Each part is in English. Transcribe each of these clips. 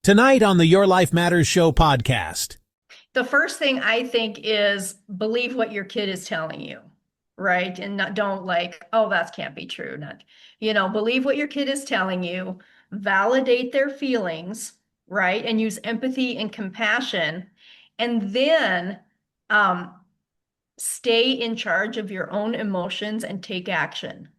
Tonight on the Your Life Matters Show podcast. The first thing I think is believe what your kid is telling you, right? And don't like, oh, that can't be true. Not, believe what your kid is telling you, validate their feelings, right? And use empathy and compassion. And then um, stay in charge of your own emotions and take action.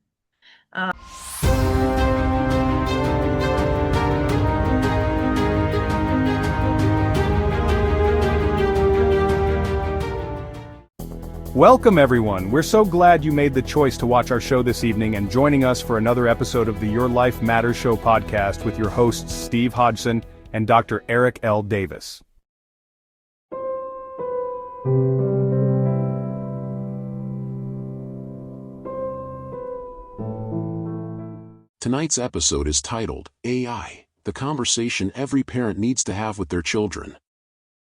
Welcome, everyone. We're so glad you made the choice to watch our show this evening and joining us for another episode of the Your Life Matters Show podcast with your hosts Steve Hodgson and Dr. Eric L. Davis. Tonight's episode is titled, AI, the conversation every parent needs to have with their children.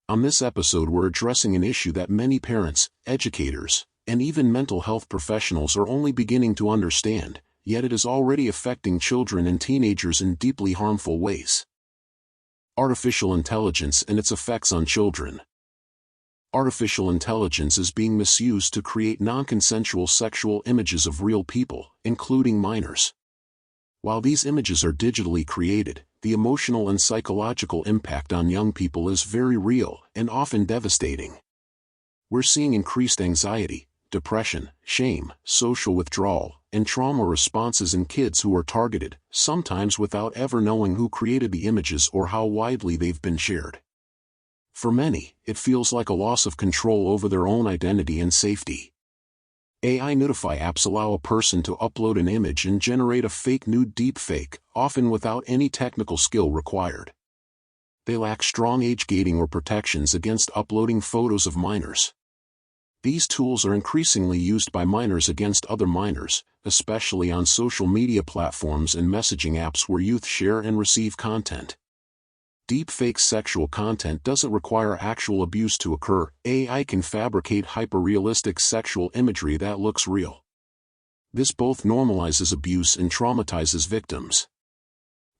On this episode we're addressing an issue that many parents, educators, and even mental health professionals are only beginning to understand, yet it is already affecting children and teenagers in deeply harmful ways. Artificial intelligence and its effects on children. Artificial intelligence is being misused to create non-consensual sexual images of real people, including minors. While these images are digitally created, the emotional and psychological impact on young people is very real and often devastating. We're seeing increased anxiety, depression, shame, social withdrawal, and trauma responses in kids who are targeted, sometimes without ever knowing who created the images or how widely they've been shared. For many, it feels like a loss of control over their own identity and safety. AI nudify apps allow a person to upload an image and generate a fake nude deepfake, often without any technical skill required. They lack strong age gating or protections against uploading photos of minors. These tools are increasingly used by minors against other minors, especially on social media platforms and messaging apps where youth share and receive content. Deepfake sexual content doesn't require actual abuse to occur. AI can fabricate hyper-realistic sexual imagery that looks real. This both normalizes abuse and traumatizes victims.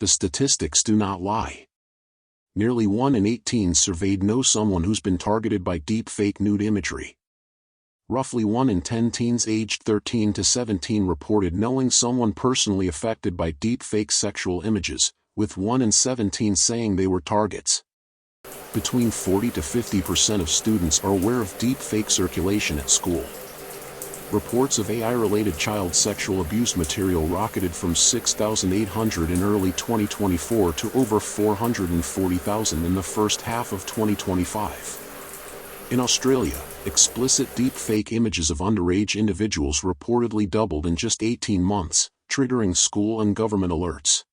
The statistics do not lie. Nearly 1 in 8 teens surveyed know someone who's been targeted by deepfake nude imagery. Roughly 1 in 10 teens aged 13 to 17 reported knowing someone personally affected by deepfake sexual images, with 1 in 17 saying they were targets. Between 40 to 50% of students are aware of deepfake circulation at school. Reports of AI-related child sexual abuse material rocketed from 6,800 in early 2024 to over 440,000 in the first half of 2025. In Australia, explicit deepfake images of underage individuals reportedly doubled in just 18 months, triggering school and government alerts.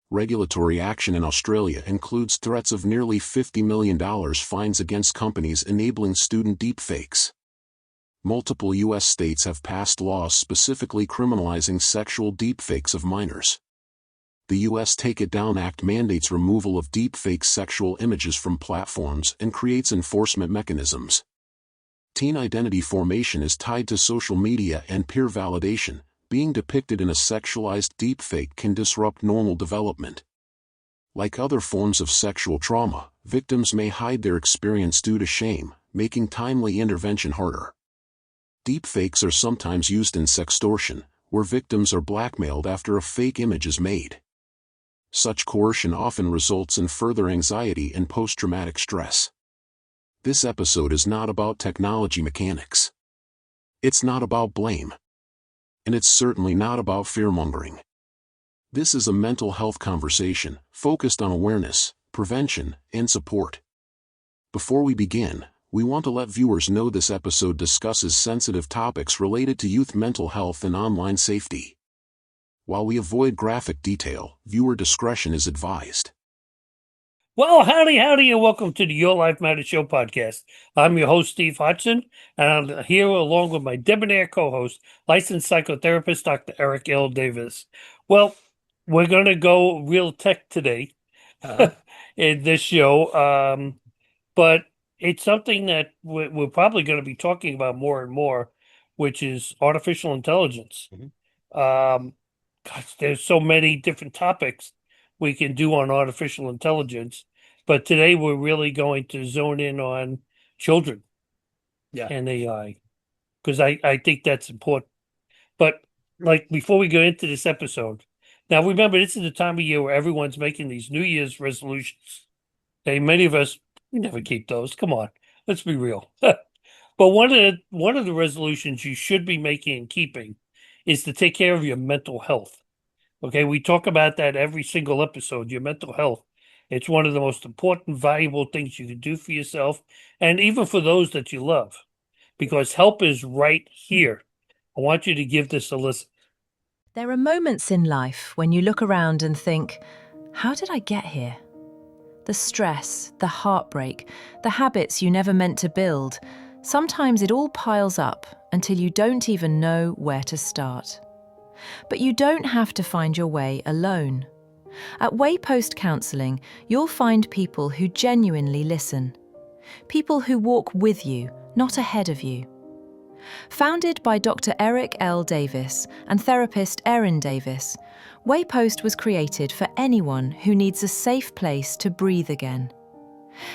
Regulatory action in Australia includes threats of nearly $50 million fines against companies enabling student deepfakes. Multiple U.S. states have passed laws specifically criminalizing sexual deepfakes of minors. The U.S. Take It Down Act mandates removal of deepfake sexual images from platforms and creates enforcement mechanisms. Teen identity formation is tied to social media and peer validation. Being depicted in a sexualized deepfake can disrupt normal development. Like other forms of sexual trauma, victims may hide their experience due to shame, making timely intervention harder. Deepfakes are sometimes used in sextortion, where victims are blackmailed after a fake image is made. Such coercion often results in further anxiety and post-traumatic stress. This episode is not about technology mechanics. It's not about blame. And it's certainly not about fear-mongering. This is a mental health conversation, focused on awareness, prevention, and support. Before we begin, we want to let viewers know this episode discusses sensitive topics related to youth mental health and online safety. While we avoid graphic detail, viewer discretion is advised. Well, howdy, and welcome to the Your Life Matters Show podcast. I'm your host, Steve Hodgson, and I'm here along with my debonair co-host, licensed psychotherapist, Dr. Eric L. Davis. Well, we're going to go real tech today in this show, but it's something that we're probably going to be talking about more and more, which is artificial intelligence. Gosh, there's so many different topics we can do on artificial intelligence. But today we're really going to zone in on children and AI, because I think that's important. But like before we go into this episode, now remember, this is the time of year where everyone's making these New Year's resolutions. Okay, many of us, we never keep those. Come on, let's be real. But one of the resolutions you should be making and keeping is to take care of your mental health. Okay, we talk about that every single episode, your mental health. It's one of the most important, valuable things you can do for yourself and even for those that you love, because help is right here. I want you to give this a listen. There are moments in life when you look around and think, how did I get here? The stress, the heartbreak, the habits you never meant to build, sometimes it all piles up until you don't even know where to start. But you don't have to find your way alone. At Waypost Counselling, you'll find people who genuinely listen. People who walk with you, not ahead of you. Founded by Dr. Eric L. Davis and therapist Erin Davis, Waypost was created for anyone who needs a safe place to breathe again.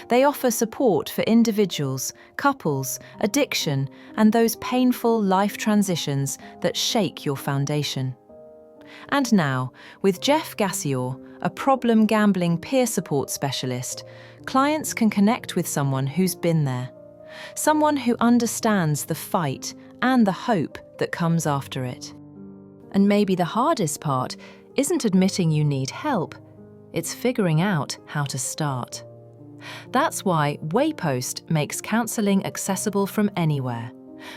They offer support for individuals, couples, addiction, and those painful life transitions that shake your foundation. And now, with Jeff Gassior, a problem gambling peer support specialist, clients can connect with someone who's been there. Someone who understands the fight and the hope that comes after it. And maybe the hardest part isn't admitting you need help, it's figuring out how to start. That's why Waypost makes counselling accessible from anywhere.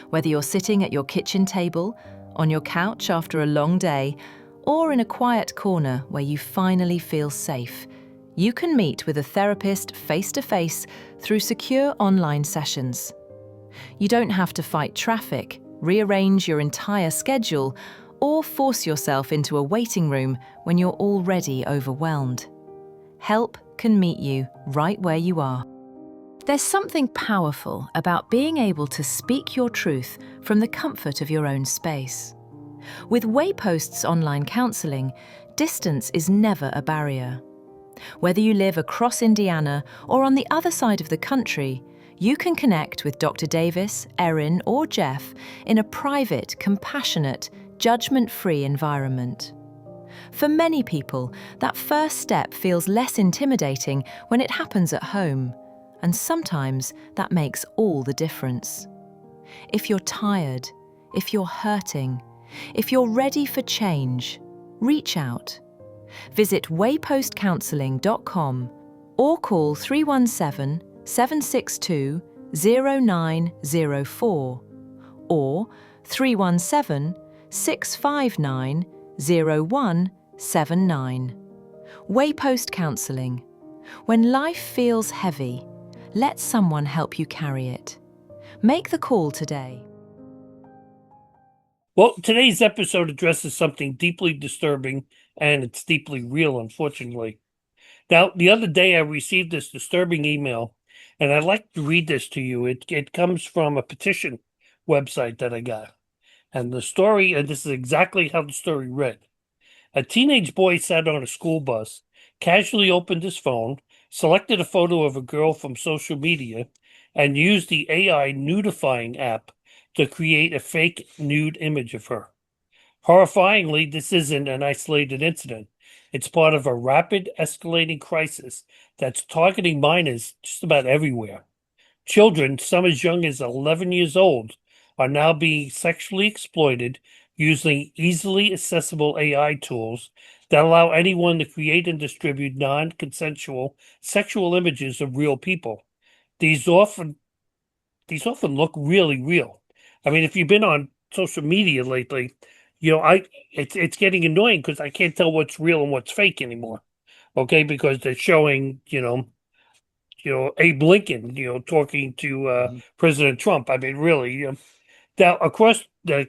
Whether you're sitting at your kitchen table, on your couch after a long day, or in a quiet corner where you finally feel safe, you can meet with a therapist face-to-face through secure online sessions. You don't have to fight traffic, rearrange your entire schedule, or force yourself into a waiting room when you're already overwhelmed. Help can meet you right where you are. There's something powerful about being able to speak your truth from the comfort of your own space. With Waypost's online counselling, distance is never a barrier. Whether you live across Indiana or on the other side of the country, you can connect with Dr. Davis, Erin, or Jeff in a private, compassionate, judgment-free environment. For many people, that first step feels less intimidating when it happens at home, and sometimes that makes all the difference. If you're tired, if you're hurting, if you're ready for change, reach out. Visit waypostcounselling.com or call 317-762-0904 or 317-659-0179. Waypost Counselling. When life feels heavy, let someone help you carry it. Make the call today. Well, today's episode addresses something deeply disturbing, and it's deeply real, unfortunately. Now, the other day I received this disturbing email, and I'd like to read this to you. It comes from a petition website that I got. And the story, and this is exactly how the story read. A teenage boy sat on a school bus, casually opened his phone, selected a photo of a girl from social media, and used the AI nudifying app to create a fake nude image of her. Horrifyingly, this isn't an isolated incident. It's part of a rapid escalating crisis that's targeting minors just about everywhere. Children, some as young as 11 years old, are now being sexually exploited using easily accessible AI tools that allow anyone to create and distribute non-consensual sexual images of real people. These often look really real. I mean, if you've been on social media lately, it's getting annoying because I can't tell what's real and what's fake anymore. Okay, because they're showing, Abe Lincoln, talking to President Trump. I mean, really. Now,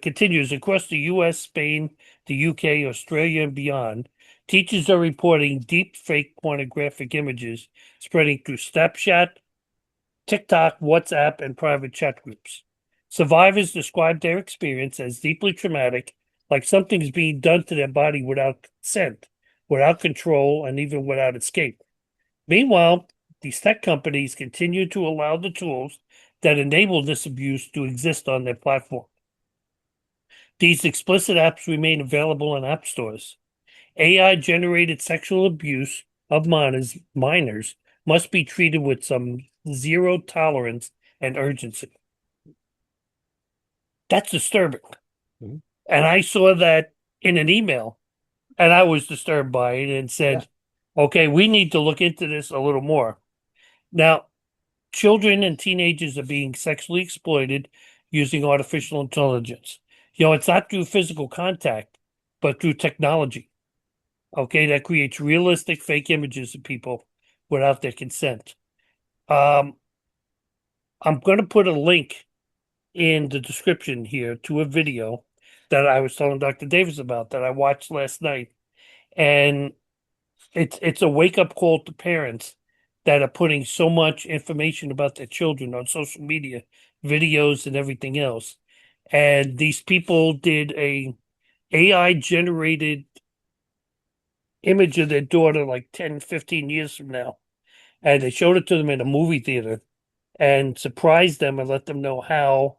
continues across the U.S., Spain, the U.K., Australia, and beyond. Teachers are reporting deep fake pornographic images spreading through Snapchat, TikTok, WhatsApp, and private chat groups. Survivors describe their experience as deeply traumatic, like something's being done to their body without consent, without control and even without escape. Meanwhile, these tech companies continue to allow the tools that enable this abuse to exist on their platform. These explicit apps remain available in app stores. AI-generated sexual abuse of minors must be treated with some zero tolerance and urgency. That's disturbing. Mhm. And I saw that in an email, and I was disturbed by it and said, okay, we need to look into this a little more. Now, children and teenagers are being sexually exploited using artificial intelligence. It's not through physical contact, but through technology. Okay, that creates realistic fake images of people without their consent. I'm going to put a link in the description here to a video that I was telling Dr. Davis about that I watched last night. And it's a wake-up call to parents that are putting so much information about their children on social media, videos and everything else. And these people did a AI generated image of their daughter like 10, 15 years from now. And they showed it to them in a movie theater and surprised them and let them know how,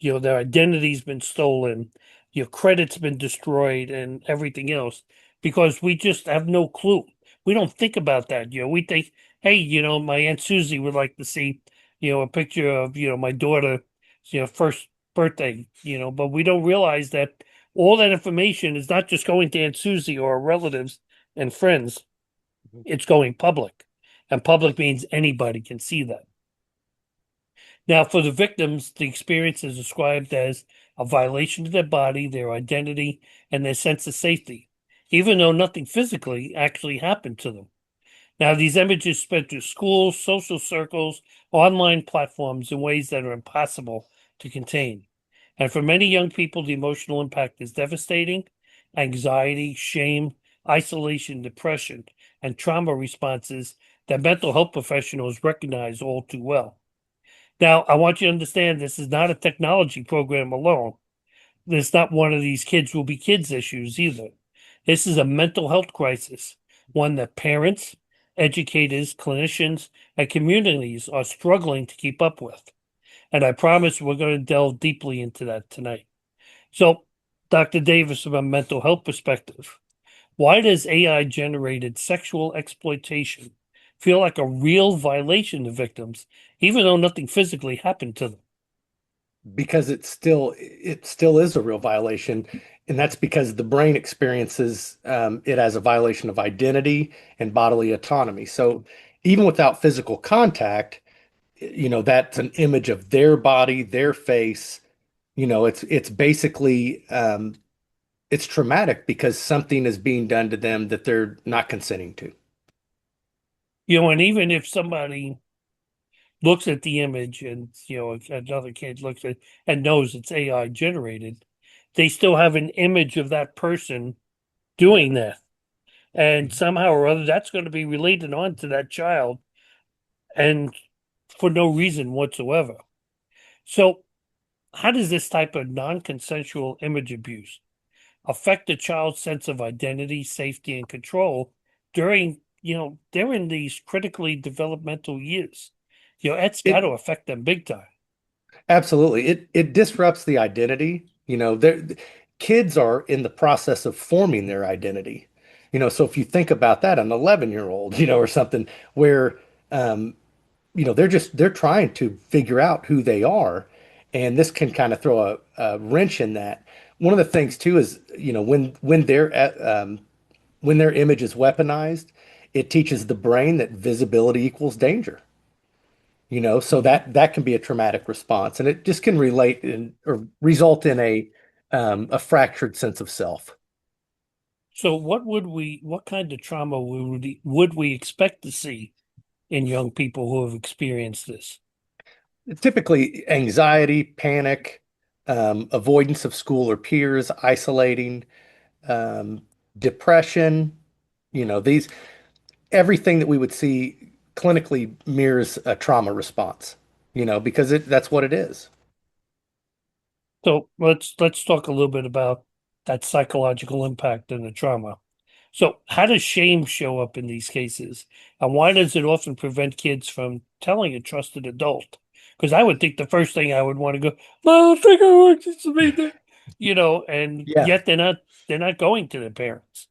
their identity's been stolen, your credit's been destroyed and everything else, because we just have no clue. We don't think about that. We think, hey, my Aunt Susie would like to see, a picture of, my daughter, first birthday, but we don't realize that all that information is not just going to Aunt Susie or relatives and friends. It's going public. And public means anybody can see that. Now, for the victims, the experience is described as a violation of their body, their identity, and their sense of safety, even though nothing physically actually happened to them. Now, these images spread through schools, social circles, online platforms in ways that are impossible to contain. And for many young people, the emotional impact is devastating. Anxiety, shame, isolation, depression, and trauma responses that mental health professionals recognize all too well. Now, I want you to understand this is not a technology program alone. It's not one of these kids will be kids issues either. This is a mental health crisis, one that parents, educators, clinicians, and communities are struggling to keep up with. And I promise we're going to delve deeply into that tonight. So, Dr. Davis, from a mental health perspective, why does AI generated sexual exploitation feel like a real violation to victims, even though nothing physically happened to them? Because it still is a real violation, and that's because the brain experiences it as a violation of identity and bodily autonomy. So even without physical contact, that's an image of their body, their face. It's basically it's traumatic because something is being done to them that they're not consenting to. And even if somebody looks at the image and, another kid looks at and knows it's AI generated, they still have an image of that person doing that. And somehow or other, that's going to be related on to that child and for no reason whatsoever. So, how does this type of non-consensual image abuse affect a child's sense of identity, safety, and control during, they're in these critically developmental years? It's got to It affect them big time. absolutely it disrupts the identity. Kids are in the process of forming their identity. So if you think about that, an 11-year-old, or something where um, they're trying to figure out who they are, and this can kind of throw a wrench in that. One of the things too is, when their image is weaponized, it teaches the brain that visibility equals danger. So that can be a traumatic response, and it just can relate in or result in a fractured sense of self. So, what kind of trauma would we expect to see in young people who have experienced this? Typically, anxiety, panic, avoidance of school or peers, isolating, um, depression. These everything that we would see clinically mirrors a trauma response. Because that's what it is. So let's talk a little bit about that psychological impact and the trauma. So, how does shame show up in these cases? And why does it often prevent kids from telling a trusted adult? Because I would think the first thing I would want to go, "Mom, I think I want you to be there," and Yeah. yet they're not going to their parents.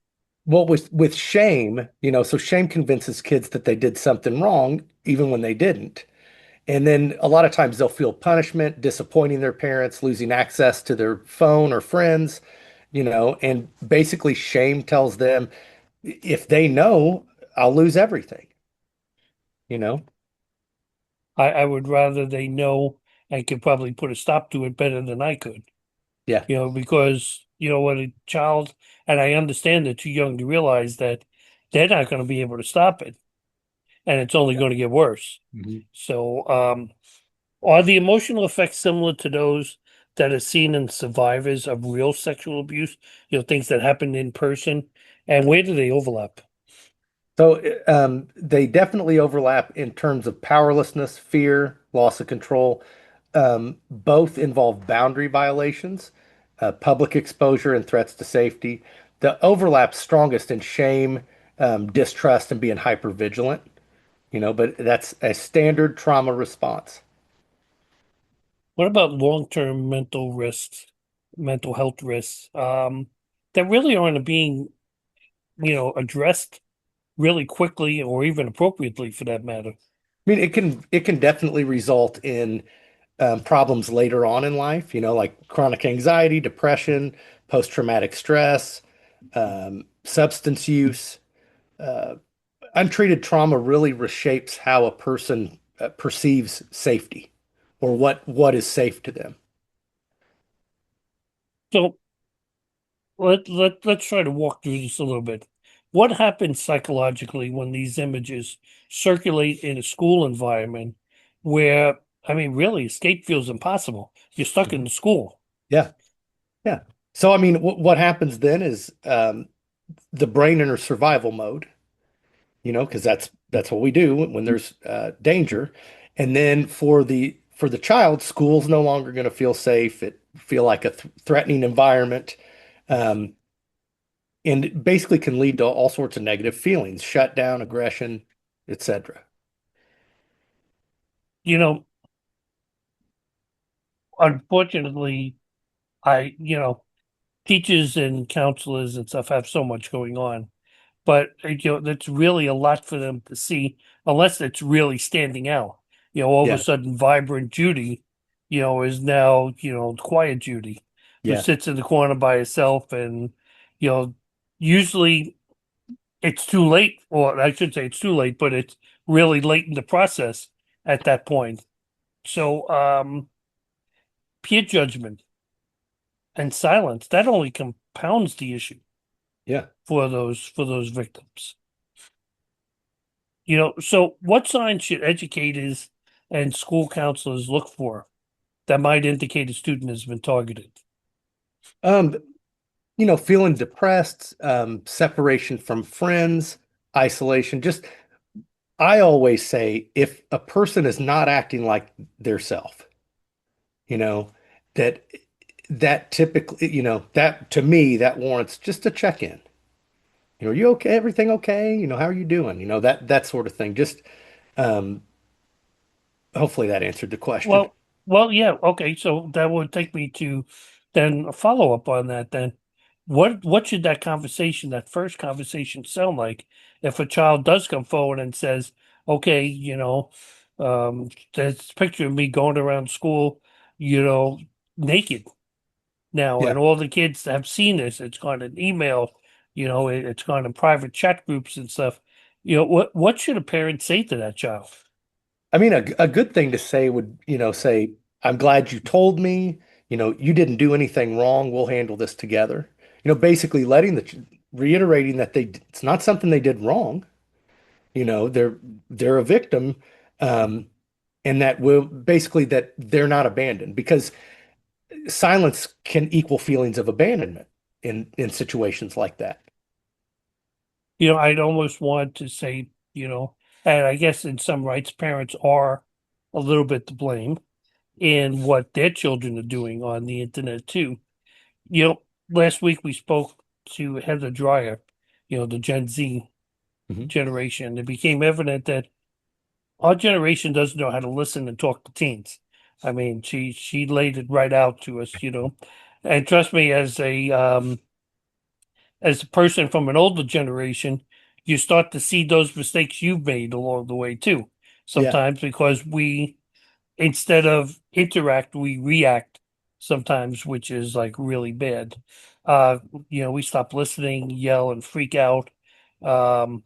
Well, with shame, so shame convinces kids that they did something wrong, even when they didn't. And then a lot of times they'll feel punishment, disappointing their parents, losing access to their phone or friends, and basically shame tells them if they know, I'll lose everything, you know? I would rather they know and could probably put a stop to it better than I could. Yeah. Because when a child, and I understand they're too young to realize that they're not going to be able to stop it, and it's only going to get worse. Mhm. So, are the emotional effects similar to those that are seen in survivors of real sexual abuse? Things that happen in person, and where do they overlap? So they definitely overlap in terms of powerlessness, fear, loss of control. Both involve boundary violations, public exposure, and threats to safety. The overlap's strongest in shame, distrust, and being hypervigilant, but that's a standard trauma response. What about long-term mental risks, mental health risks, that really aren't being, addressed really quickly or even appropriately for that matter? I mean, it can definitely result in problems later on in life, like chronic anxiety, depression, post-traumatic stress, substance use. Untreated trauma really reshapes how a person perceives safety or what is safe to them. So let's try to walk through this a little bit. What happens psychologically when these images circulate in a school environment where, I mean, really escape feels impossible? You're stuck in Mhm. the school. Yeah, yeah. So I mean, what happens then is the brain enters survival mode, because that's what we do when there's danger. And then for the child, school's no longer going to feel safe. It feel like a threatening environment, um, and it basically can lead to all sorts of negative feelings, shutdown, aggression, etc. You know, Unfortunately, teachers and counselors and stuff have so much going on, but that's really a lot for them to see unless it's really standing out. All of a Yeah, sudden, vibrant Judy, is now quiet Judy, who yeah. sits in the corner by herself, and you know, usually it's too late, or I should say it's too late, but it's really late in the process at that point. So, peer judgment and silence that only compounds the issue Yeah. for those victims. So what signs should educators and school counselors look for that might indicate a student has been targeted? Um, feeling depressed, separation from friends, isolation. Just I always say if a person is not acting like their self, you know, that that typically, that to me, that warrants just a check-in. Are you okay? Everything okay? How are you doing? That sort of thing. Just um, hopefully that answered the question. Well, well, yeah, okay. So that would take me to then a follow up on that. Then, what should that first conversation sound like if a child does come forward and says, "Okay, there's a picture of me going around school, you know, naked now, Yeah. and all the kids have seen this. It's gone in email, it's gone in private chat groups and stuff. What should a parent say to that child?" I mean, a good thing to say would, say, I'm glad you told me, you didn't do anything wrong. We'll handle this together. Basically reiterating that it's not something they did wrong. They're a victim, um, and that will basically that they're not abandoned because silence can equal feelings of abandonment in situations like that. I'd almost want to say, and I guess in some rights, parents are a little bit to blame in what their children are doing on the internet too. Last week we spoke to Heather Dreyer, the Gen Z Mhm. generation. It became evident that our generation doesn't know how to listen and talk to teens. I mean, she laid it right out to us. And trust me, as a person from an older generation, you start to see those mistakes you've made along the way too. Yeah. Sometimes because we, instead of interact, we react sometimes, which is like really bad. Uh, we stop listening, yell, and freak out. Um,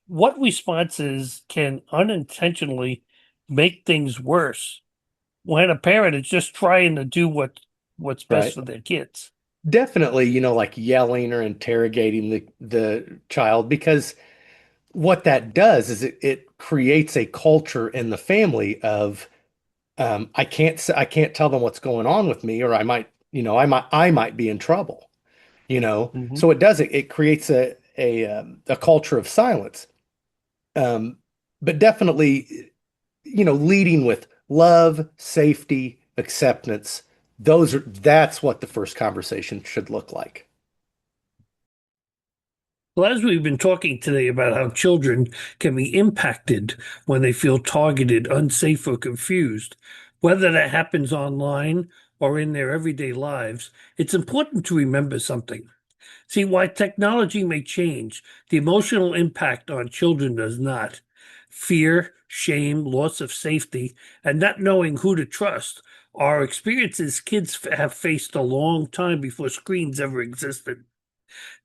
what responses can unintentionally make things worse when a parent is just trying to do what's best Right. for their kids? Definitely, like yelling or interrogating the child, because what that does is it creates a culture in the family of I can't tell them what's going on with me, or I might be in trouble. Hmm. So it creates a culture of silence. Um, but definitely, leading with love, safety, acceptance. That's what the first conversation should look like. Well, as we've been talking today about how children can be impacted when they feel targeted, unsafe, or confused, whether that happens online or in their everyday lives, it's important to remember something. See, while technology may change, the emotional impact on children does not. Fear, shame, loss of safety, and not knowing who to trust are experiences kids have faced a long time before screens ever existed.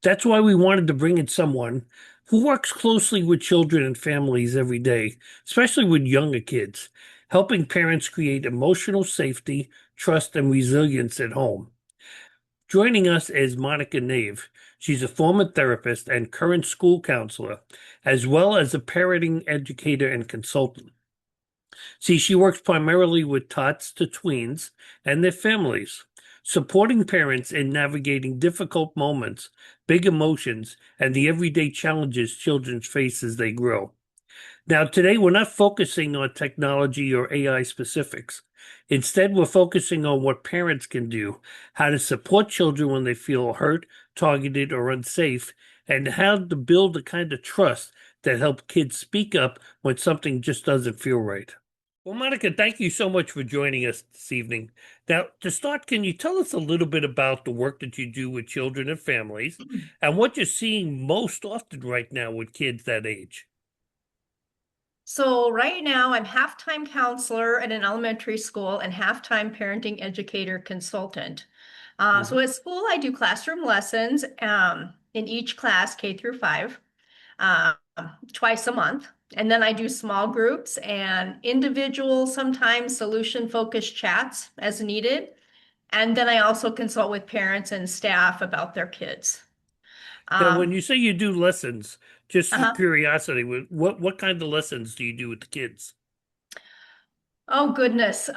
That's why we wanted to bring in someone who works closely with children and families every day, especially with younger kids, helping parents create emotional safety, trust, and resilience at home. Joining us is Monica Nave. She's a former therapist and current school counselor, as well as a parenting educator and consultant. See, she works primarily with tots to tweens and their families, supporting parents in navigating difficult moments, big emotions, and the everyday challenges children face as they grow. Now, today we're not focusing on technology or AI specifics. Instead, we're focusing on what parents can do, how to support children when they feel hurt, targeted, or unsafe, and how to build the kind of trust that helps kids speak up when something just doesn't feel right. Well, Monica, thank you so much for joining us this evening. Now, to start, can you tell us a little bit about the work that you do with children and families and what you're seeing most often right now with kids that age? So right now I'm half-time counselor at an elementary school and half-time parenting educator consultant. So Mhm. at school I do classroom lessons in each class, K through 5, um, twice a month. And then I do small groups and individual, sometimes solution-focused chats as needed. And then I also consult with parents and staff about their kids. Now, when Um, you say you do lessons, just for uh-huh. curiosity, what kind of lessons do you do with the kids? Oh goodness.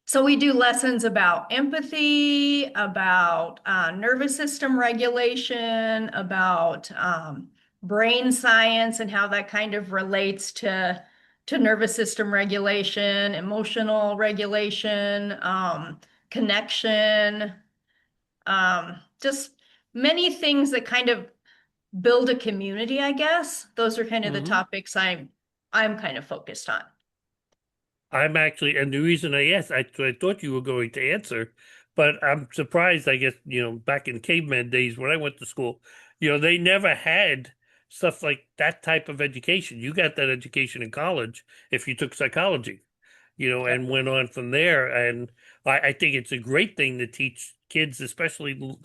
So we do lessons about empathy, about nervous system regulation, about brain science and how that kind of relates to nervous system regulation, emotional regulation, connection, just many things that kind of build a community, I guess. Those are kind of the Mhm. topics I'm kind of focused on. I'm actually, and the reason I asked, I thought you were going to answer, but I'm surprised, I guess, back in caveman days when I went to school, they never had stuff like that type of education. You got that education in college if you took psychology, and went on from there. And I think it's a great thing to teach kids, especially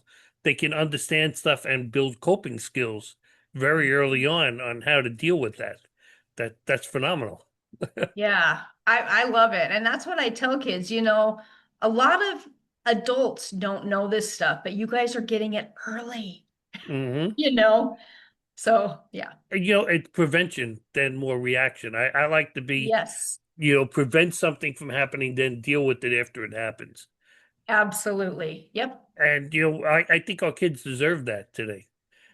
they can understand stuff and build coping skills very early on how to deal with that. That's phenomenal. Yeah, I love it. And that's what I tell kids, a lot of adults don't know this stuff, but you guys are getting it early, Hmm. you know? So, yeah. It's prevention than more reaction. I like to be, Yes, prevent something from happening, then deal with it after it happens. absolutely. Yep. And, I think our kids deserve that today.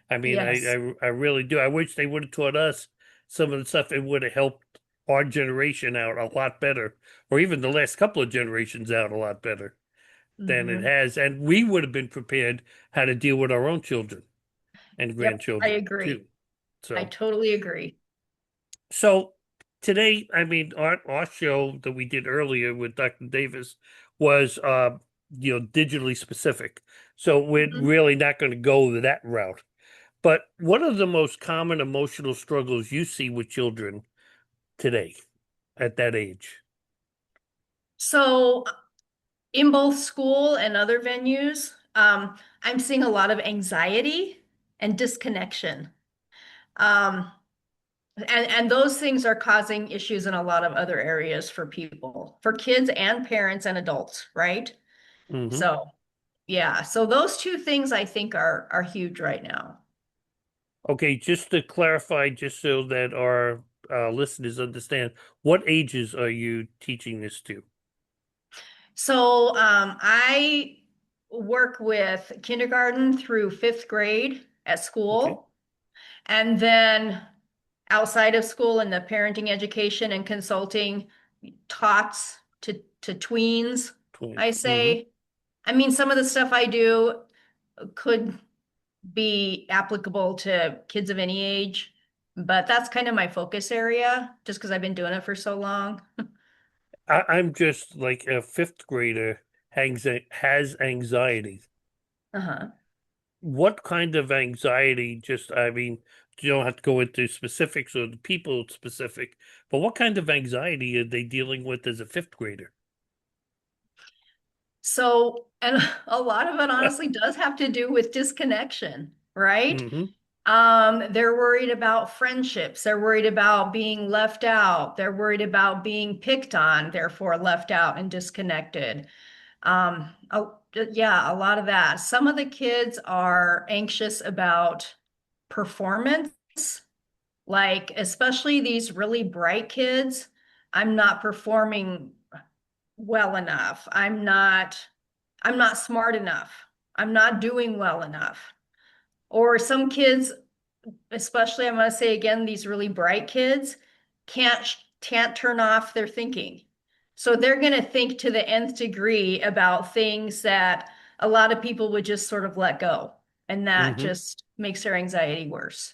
I mean, Yes. I really do. I wish they would have taught us some of the stuff. It would have helped our generation out a lot better, or even the last couple of generations out a lot better than it Hmm. has. And we would have been prepared how to deal with our own children. and Yep, I grandchildren agree. too. I So, totally agree. so today, I mean, our show that we did earlier with Dr. Davis was, digitally specific. So we're Mhm. really not going to go that route. But what are the most common emotional struggles you see with children today at that age? So in both school and other venues, I'm seeing a lot of anxiety and disconnection. Um, and those things are causing issues in a lot of other areas for people, for kids and parents and adults, right? Hmm. So yeah, so those two things I think are huge right now. Okay, just to clarify, just so that our listeners understand, what ages are you teaching this to? So I work with kindergarten through fifth grade at Okay, school, and then outside of school in the parenting education and consulting, tots to tweens, I twins. Hmm. say. I mean, some of the stuff I do could be applicable to kids of any age, but that's kind of my focus area just because I've been doing it for so long. I'm just like a fifth grader has anxiety. Uh-huh. What kind of anxiety? Just, I mean, you don't have to go into specifics or the people specific, but what kind of anxiety are they dealing with as a fifth grader? So, and a lot of it honestly does have to do with disconnection, right? Hmm. They're worried about friendships. They're worried about being left out. They're worried about being picked on, therefore left out and disconnected. Yeah, a lot of that. Some of the kids are anxious about performance, like especially these really bright kids. I'm not performing well enough. I'm not smart enough. I'm not doing well enough. Or some kids, especially I'm going to say again, these really bright kids can't turn off their thinking. So they're going to think to the nth degree about things that a lot of people would just sort of let go. And that Hmm. just makes their anxiety worse.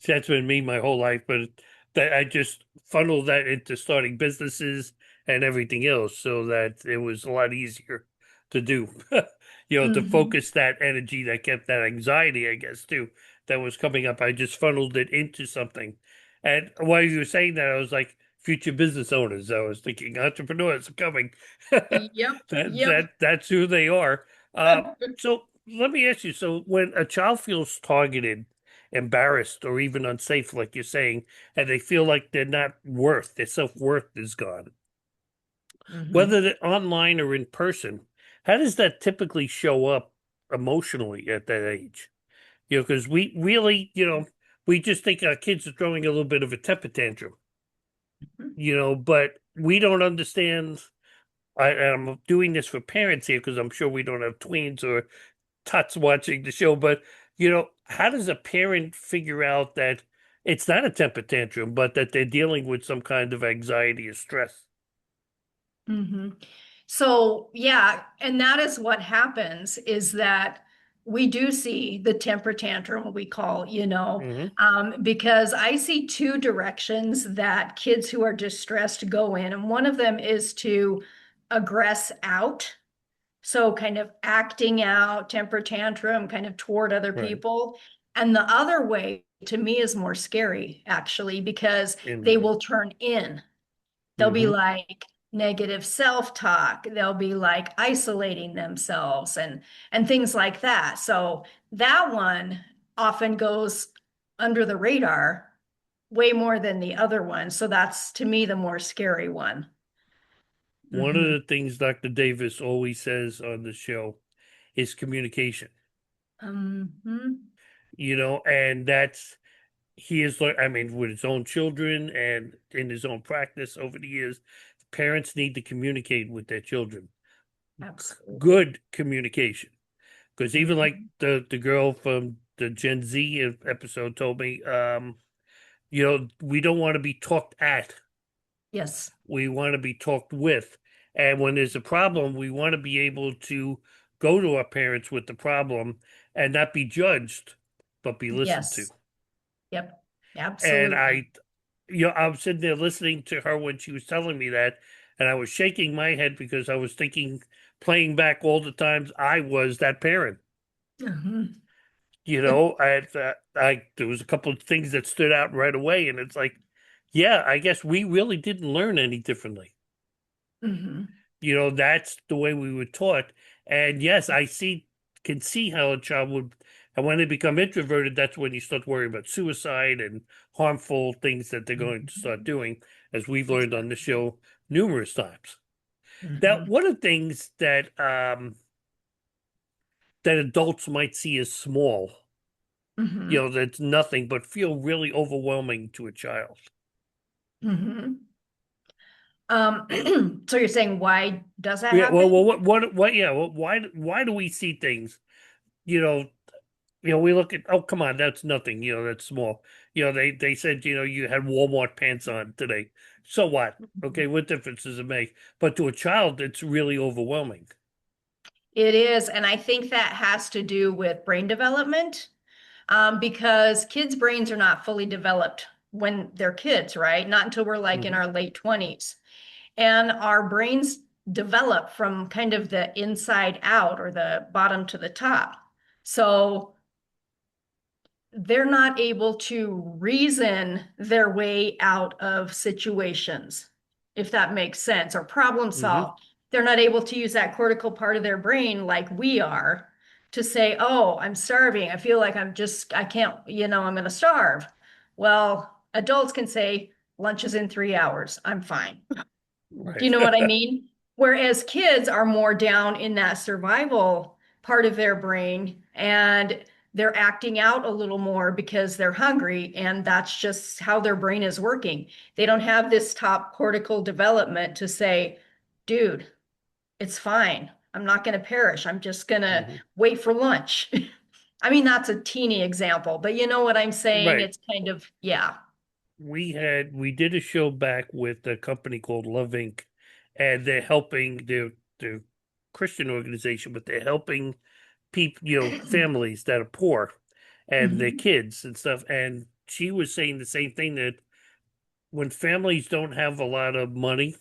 That's been me my whole life, but that I just funneled that into starting businesses and everything else so that it was a lot easier to do. To Mhm. focus that energy that kept that anxiety, I guess, too, that was coming up. I just funneled it into something. And while you were saying that, I was like, future business owners. I was thinking entrepreneurs are coming. Yep. Yep. That's who they are. So let me ask you, so when a child feels targeted, embarrassed, or even unsafe, like you're saying, and they feel like they're not worth, their self-worth is gone, Mhm. whether they're online or in person, how does that typically show up emotionally at that age? Because we really, we just think our kids are throwing a little bit of a temper tantrum, but we don't understand. I'm doing this for parents here because I'm sure we don't have tweens or tots watching the show, but how does a parent figure out that it's not a temper tantrum, but that they're dealing with some kind of anxiety or stress? Hmm. So, yeah, and that is what happens is that we do see the temper tantrum, we call, Hmm. because I see two directions that kids who are distressed go in. And one of them is to aggress out. So, kind of acting out, temper tantrum, kind of toward other Right. people. And the other way to me is more scary, actually, because they In will turn in. They'll be hmm like negative self-talk. They'll be like isolating themselves and things like that. So that one often goes under the radar way more than the other one. So that's to me the more scary one. One of Hmm. the things Dr. Davis always says on the show is communication. Hmm. And that's he is like, I mean, with his own children and in his own practice over the years, parents need to communicate with their children. Absolutely. Good communication. Because even like Hmm. the girl from the Gen Z episode told me, we don't want to be talked at. Yes. We want to be talked with. And when there's a problem, we want to be able to go to our parents with the problem and not be judged but be listened to. Yes. Yep. And Absolutely. I was sitting there listening to her when she was telling me that, and I was shaking my head because I was thinking, playing back all the times I was that parent. Mhm. There was a couple of things that stood out right away, and it's like, yeah, I guess we really didn't learn any differently. Mhm. That's the way we were taught. And yes, can see how a child would, and when they become introverted, that's when you start worrying about suicide and harmful things that they're going to start doing, as we've learned on the Exactly. show numerous times. Now, Mhm. one of the things that adults might see as small, Mhm. that's nothing, but feel really overwhelming to a child. Mhm. So you're saying why does that Yeah, well, happen? yeah, why do we see things, you know, we look at, oh, come on, that's nothing, that's small. They said, you had Walmart pants on today. So what? Okay, what difference does it make? But to a child, it's really overwhelming. It is, and I think that has to do with brain development, because kids' brains are not fully developed when they're kids, right? Not until we're like in Mhm. our late 20s. And our brains develop from kind of the inside out or the bottom to the top. So they're not able to reason their way out of situations, if that makes sense, or problem Mhm. solve. They're not able to use that cortical part of their brain like we are to say, oh, I'm starving. I feel like I can't, I'm going to starve. Well, adults can say, lunch is in 3 hours. I'm fine. Do Right. you know what I mean? Whereas kids are more down in that survival part of their brain and they're acting out a little more because they're hungry, and that's just how their brain is working. They don't have this top cortical development to say, dude, it's fine. I'm not going to perish. I'm just going to Mhm. wait for lunch. I mean, that's a teeny example, but you know what I'm saying? Right. It's kind of, yeah. We did a show back with a company called Love Inc. And they're helping their Christian organization, but they're helping people, families that are poor and their Mhm. kids and stuff. And she was saying the same thing, that when families don't have a lot of money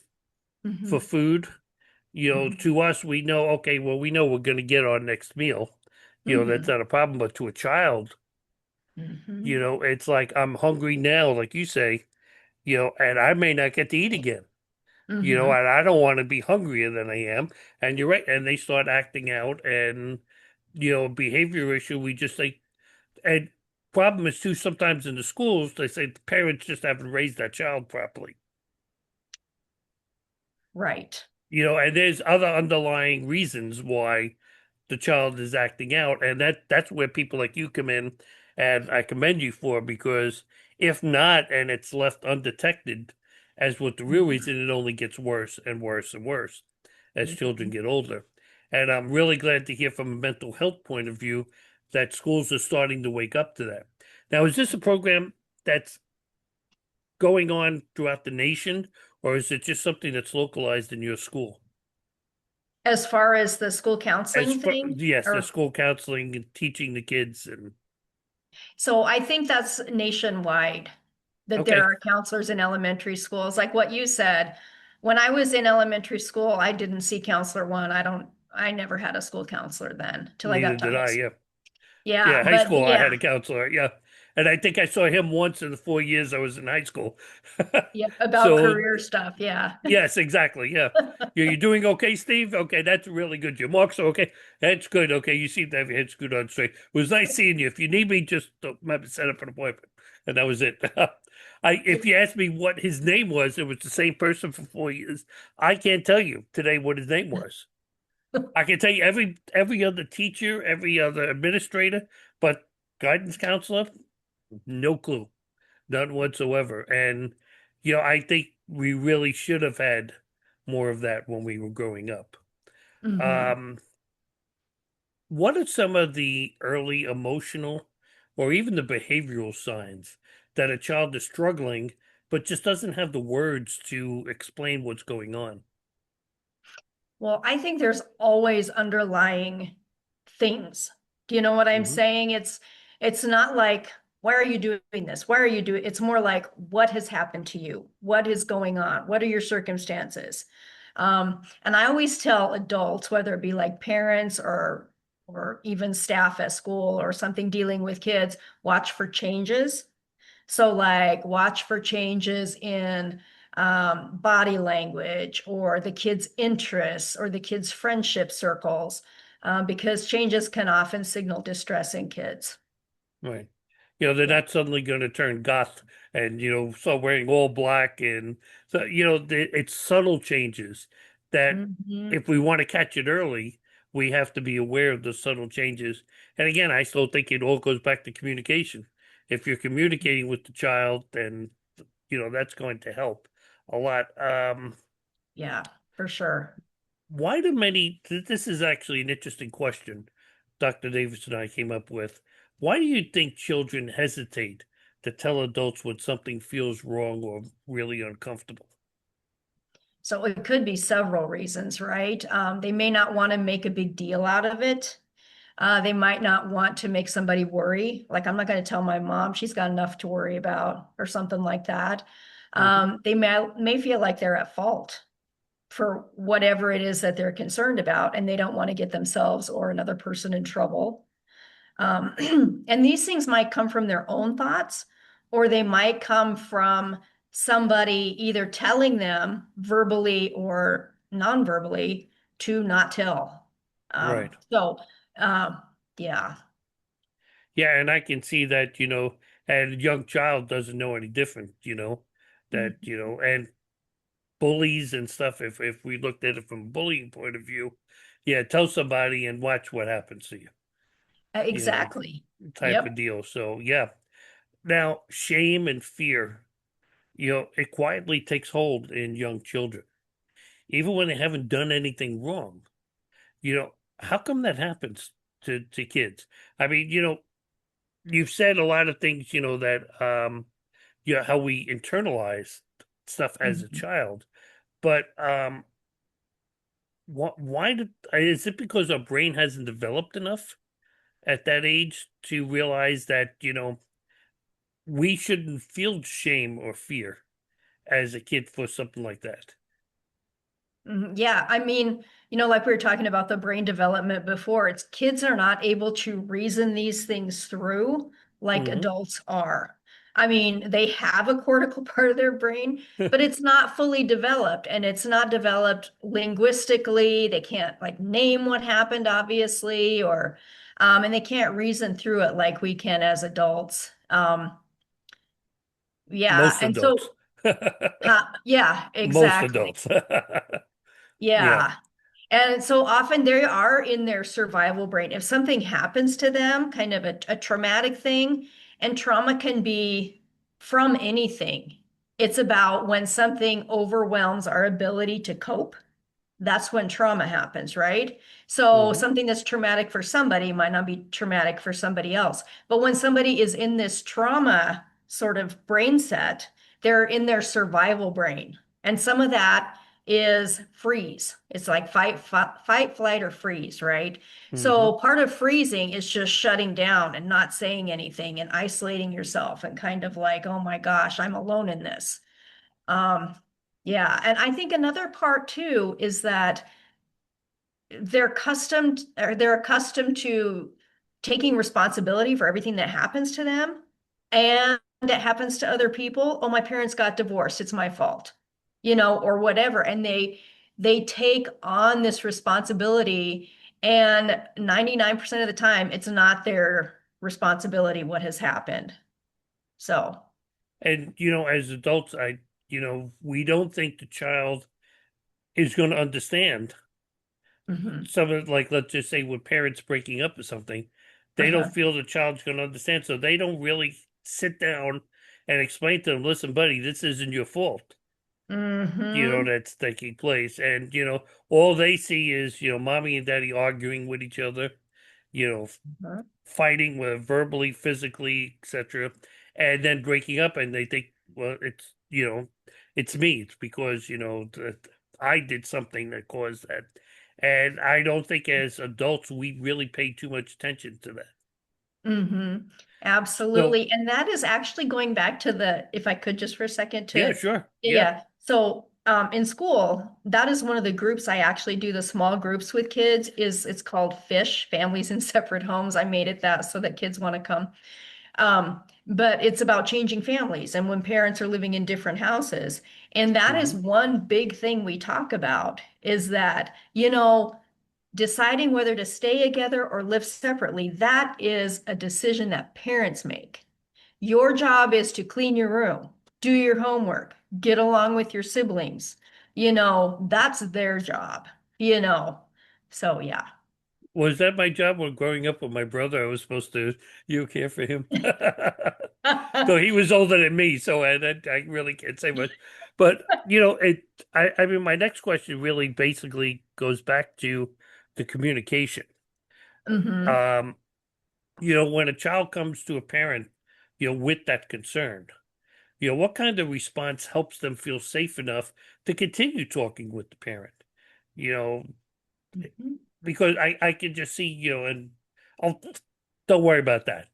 for Mhm. food, Mhm. to us, we know, okay, well, we know we're going to get our next meal. That's Mhm. not a problem. But to a child, Mhm. it's like, I'm hungry now, like you say, and I may not get to eat again. Mhm. And I don't want to be hungrier than I am. And you're right. And they start acting out, and, behavior issue. We just say, and problem is too, sometimes in the schools, they say the parents just haven't raised that child properly. Right. And there's other underlying reasons why the child is acting out. And that's where people like you come in, and I commend you for, because if not, and it's left undetected as what the real Mhm. reason, it only gets worse and worse and worse as children Mhm. get older. And I'm really glad to hear from a mental health point of view that schools are starting to wake up to that. Now, is this a program that's going on throughout the nation, or is it just something that's localized in your school? As far as the school counseling thing, Yes, the or school counseling and teaching the kids, and so I think that's nationwide, that there okay, are counselors in elementary schools. Like what you said, when I was in elementary school, I didn't see counselor one. I never had a school counselor then till I neither got to did high I. school. Yeah, Yeah, yeah, high but school I had yeah, a counselor. Yeah, and I think I saw him once in the 4 years I was in high school. yeah, about So career stuff. Yeah. yes, exactly. Yeah. You're doing okay, Steve? Okay, that's really good. Your marks are okay. That's good. Okay, you seem to have your head screwed on straight. It was nice seeing you. If you need me, just set up an appointment. And that was it. If you asked me what his name was, it was the same person for 4 years. I can't tell you today what his name was. I can tell you every other teacher, every other administrator, but guidance counselor, no clue, none whatsoever. And I think we really should have had more of that when we were growing up. Hmm. Um, what are some of the early emotional or even the behavioral signs that a child is struggling but just doesn't have the words to explain what's going on? Well, I think there's always underlying things. Do you know what I'm Hmm. saying? It's not like, why are you doing this? Why are you doing? It's more like, what has happened to you? What is going on? What are your circumstances? And I always tell adults, whether it be like parents or even staff at school or something dealing with kids, watch for changes. So like watch for changes in body language or the kid's interests or the kid's friendship circles, because changes can often signal distress in kids. Right. They're Yeah. not suddenly going to turn goth and, start wearing all black. And so, it's subtle changes that Mhm. if we want to catch it early, we have to be aware of the subtle changes. And again, I still think it all goes back to communication. If you're communicating with the child, then, that's going to help a lot. Yeah, for sure. Why do many, this is actually an interesting question Dr. Davis and I came up with. Why do you think children hesitate to tell adults when something feels wrong or really uncomfortable? So it could be several reasons, right? They may not want to make a big deal out of it. They might not want to make somebody worry. Like, I'm not going to tell my mom, she's got enough to worry about, or something like that. Mhm. They may feel like they're at fault for whatever it is that they're concerned about, and they don't want to get themselves or another person in trouble. And these things might come from their own thoughts, or they might come from somebody either telling them verbally or non-verbally to not tell. Right. So, yeah. Yeah, and I can see that, and a young child doesn't know any different, that, Mhm. and bullies and stuff, if we looked at it from a bullying point of view, yeah, tell somebody and watch what happens to you, you know, Exactly. type of Yep. deal. So yeah. Now, shame and fear, it quietly takes hold in young children, even when they haven't done anything wrong. How come that happens to kids? I mean, you've said a lot of things, that how we internalize stuff as a Mhm. child, but why did is it because our brain hasn't developed enough at that age to realize that, we shouldn't feel shame or fear as a kid for something like that? Yeah, I mean, like we were talking about the brain development before, it's kids are not able to reason these things through like Hmm. adults are. I mean, they have a cortical part of their brain, but it's not fully developed, and it's not developed linguistically. They can't like name what happened, obviously, or and they can't reason through it like we can as adults. Yeah, Most and adults. so yeah, Most exactly. adults. Yeah. Yeah. And so often they are in their survival brain. If something happens to them, kind of a traumatic thing, and trauma can be from anything. It's about when something overwhelms our ability to cope. That's when trauma happens, right? So Hmm. something that's traumatic for somebody might not be traumatic for somebody else. But when somebody is in this trauma sort of brain set, they're in their survival brain. And some of that is freeze. It's like fight, flight, or freeze, right? Hmm. So part of freezing is just shutting down and not saying anything and isolating yourself and kind of like, oh my gosh, I'm alone in this. Um, yeah, and I think another part too is that they're accustomed to taking responsibility for everything that happens to them and that happens to other people. Oh, my parents got divorced, it's my fault, or whatever. And they take on this responsibility, and 99% of the time it's not their responsibility what has happened. So, And, as adults, we don't think the child is going to understand mhm. some of, like, let's just say with parents breaking up or something, they don't Uh-huh. feel the child's going to understand. So they don't really sit down and explain to them, listen, buddy, this isn't your fault, Mm-hmm. that's taking place. And, all they see is, mommy and daddy arguing with each other, you know, fighting with verbally, physically, etc., and then breaking up, and they think, well, it's me. It's because that I did something that caused that, and I don't think as adults we really pay too much attention to that. Mm-hmm. So, Absolutely. And that is actually going back to if I could just for a second yeah, to, sure. Yeah. yeah. So in school, that is one of the groups I actually do the small groups with kids it's called FISH, Families in Separate Homes. I made it that so that kids want to come. But it's about changing families and when parents are living in different houses. And that is Mhm. one big thing we talk about is that, deciding whether to stay together or live separately, that is a decision that parents make. Your job is to clean your room, do your homework, get along with your siblings. That's their job, you know. So yeah. Was that my job when growing up with my brother? I was supposed to, care for him. So he was older than me, so I really can't say much. But I mean, my next question really basically goes back to the communication. Hmm. Um, when a child comes to a parent, with that concern, what kind of response helps them feel safe enough to continue talking with the parent? You know, because I can just see, and oh, don't worry about that.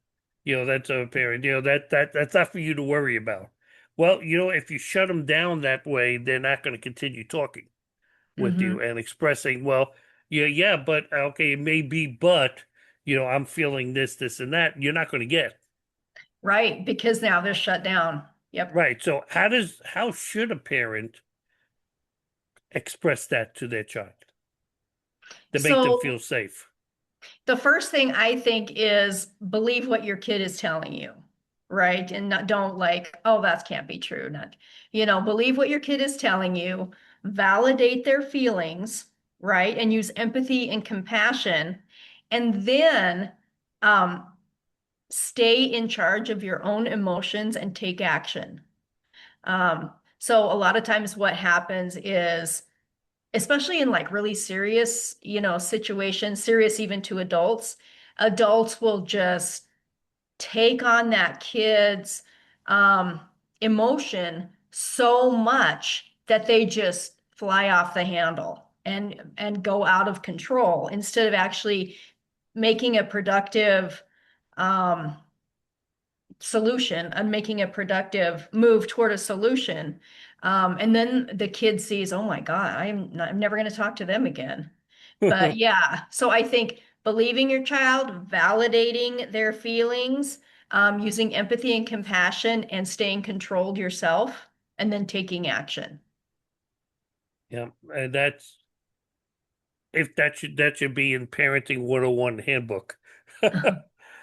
That's a parent, that's not for you to worry about. Well, if you shut them down that way, they're not going to continue talking with Hmm. you and expressing, well, yeah, but okay, it may be, but I'm feeling this, and that. You're not going to get. Right, because now they're shut down. Yep. Right. So how should a parent express that to their child to make them So feel safe? the first thing I think is believe what your kid is telling you, right? And don't like, oh, that can't be true. Not, believe what your kid is telling you, validate their feelings, right? And use empathy and compassion. And then um, stay in charge of your own emotions and take action. So a lot of times what happens is, especially in like really serious, situations, serious even to adults, adults will just take on that kid's um, emotion so much that they just fly off the handle and go out of control instead of actually making a productive um, solution and making a productive move toward a solution. And then the kid sees, oh my God, I'm never going to talk to them again. But yeah, so I think believing your child, validating their feelings, using empathy and compassion, and staying controlled yourself, and then taking action. Yeah, and that's if that should be in parenting 101 handbook.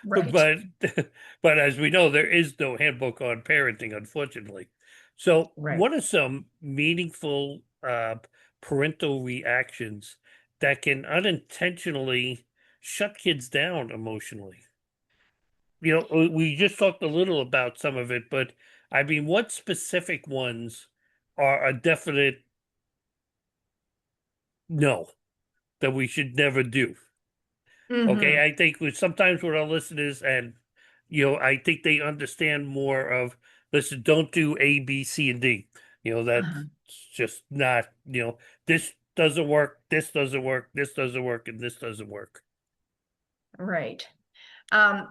Right. But but as we know, there is no handbook on parenting, unfortunately. So Right. what are some meaningful parental reactions that can unintentionally shut kids down emotionally? We just talked a little about some of it, but I mean, what specific ones are a definite no that we should never do? Okay, Hmm. I think sometimes with our listeners, and I think they understand more of, listen, don't do A, B, C, and D. That's just not, this doesn't work, this doesn't work, this doesn't work, and this doesn't work. Right. Um,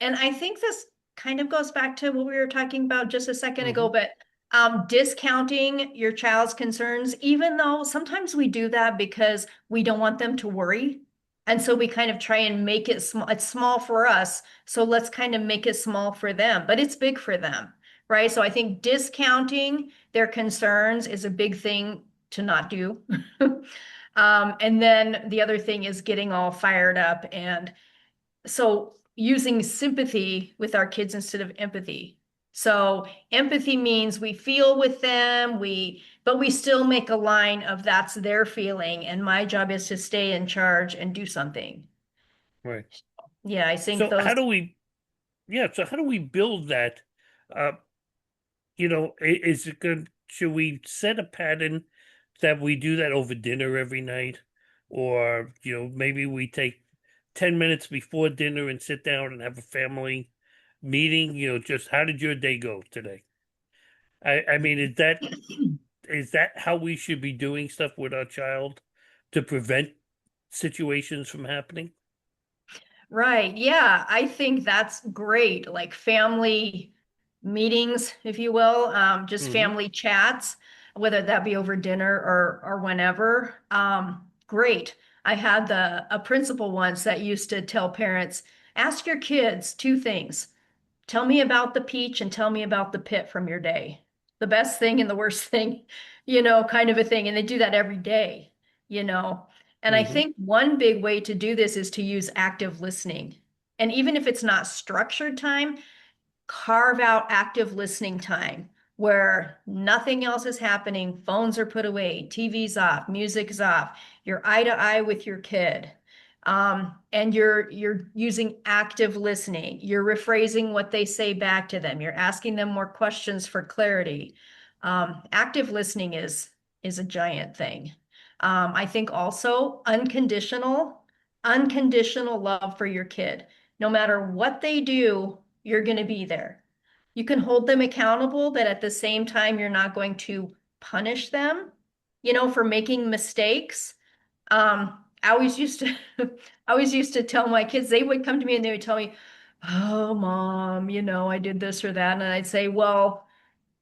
and I think this kind of goes back to what we were talking about just a second ago, Hmm. but discounting your child's concerns, even though sometimes we do that because we don't want them to worry. And so we kind of try and make it small. It's small for us, so let's kind of make it small for them, but it's big for them, right? So I think discounting their concerns is a big thing to not do. And then the other thing is getting all fired up and so using sympathy with our kids instead of empathy. So empathy means we feel with them, but we still make a line of that's their feeling, and my job is to stay in charge and do something. Right. Yeah, I think So those. how do we, yeah, so how do we build that? Uh, is it good? Should we set a pattern that we do that over dinner every night? Or, maybe we take 10 minutes before dinner and sit down and have a family meeting, just how did your day go today? I mean, is that how we should be doing stuff with our child to prevent situations from happening? Right. Yeah, I think that's great. Like family meetings, if you will, just Hmm. family chats, whether that be over dinner or whenever. Great. I had a principal once that used to tell parents, ask your kids two things. Tell me about the peach and tell me about the pit from your day. The best thing and the worst thing, kind of a thing. And they do that every day, you know. And I Hmm. think one big way to do this is to use active listening. And even if it's not structured time, carve out active listening time where nothing else is happening. Phones are put away, TV's off, music's off. You're eye to eye with your kid. And you're using active listening. You're rephrasing what they say back to them. You're asking them more questions for clarity. Active listening is a giant thing. I think also unconditional love for your kid. No matter what they do, you're going to be there. You can hold them accountable, but at the same time, you're not going to punish them, for making mistakes. I always used to, I always used to tell my kids, they would come to me and they would tell me, "Oh, mom, I did this or that." And I'd say, "Well,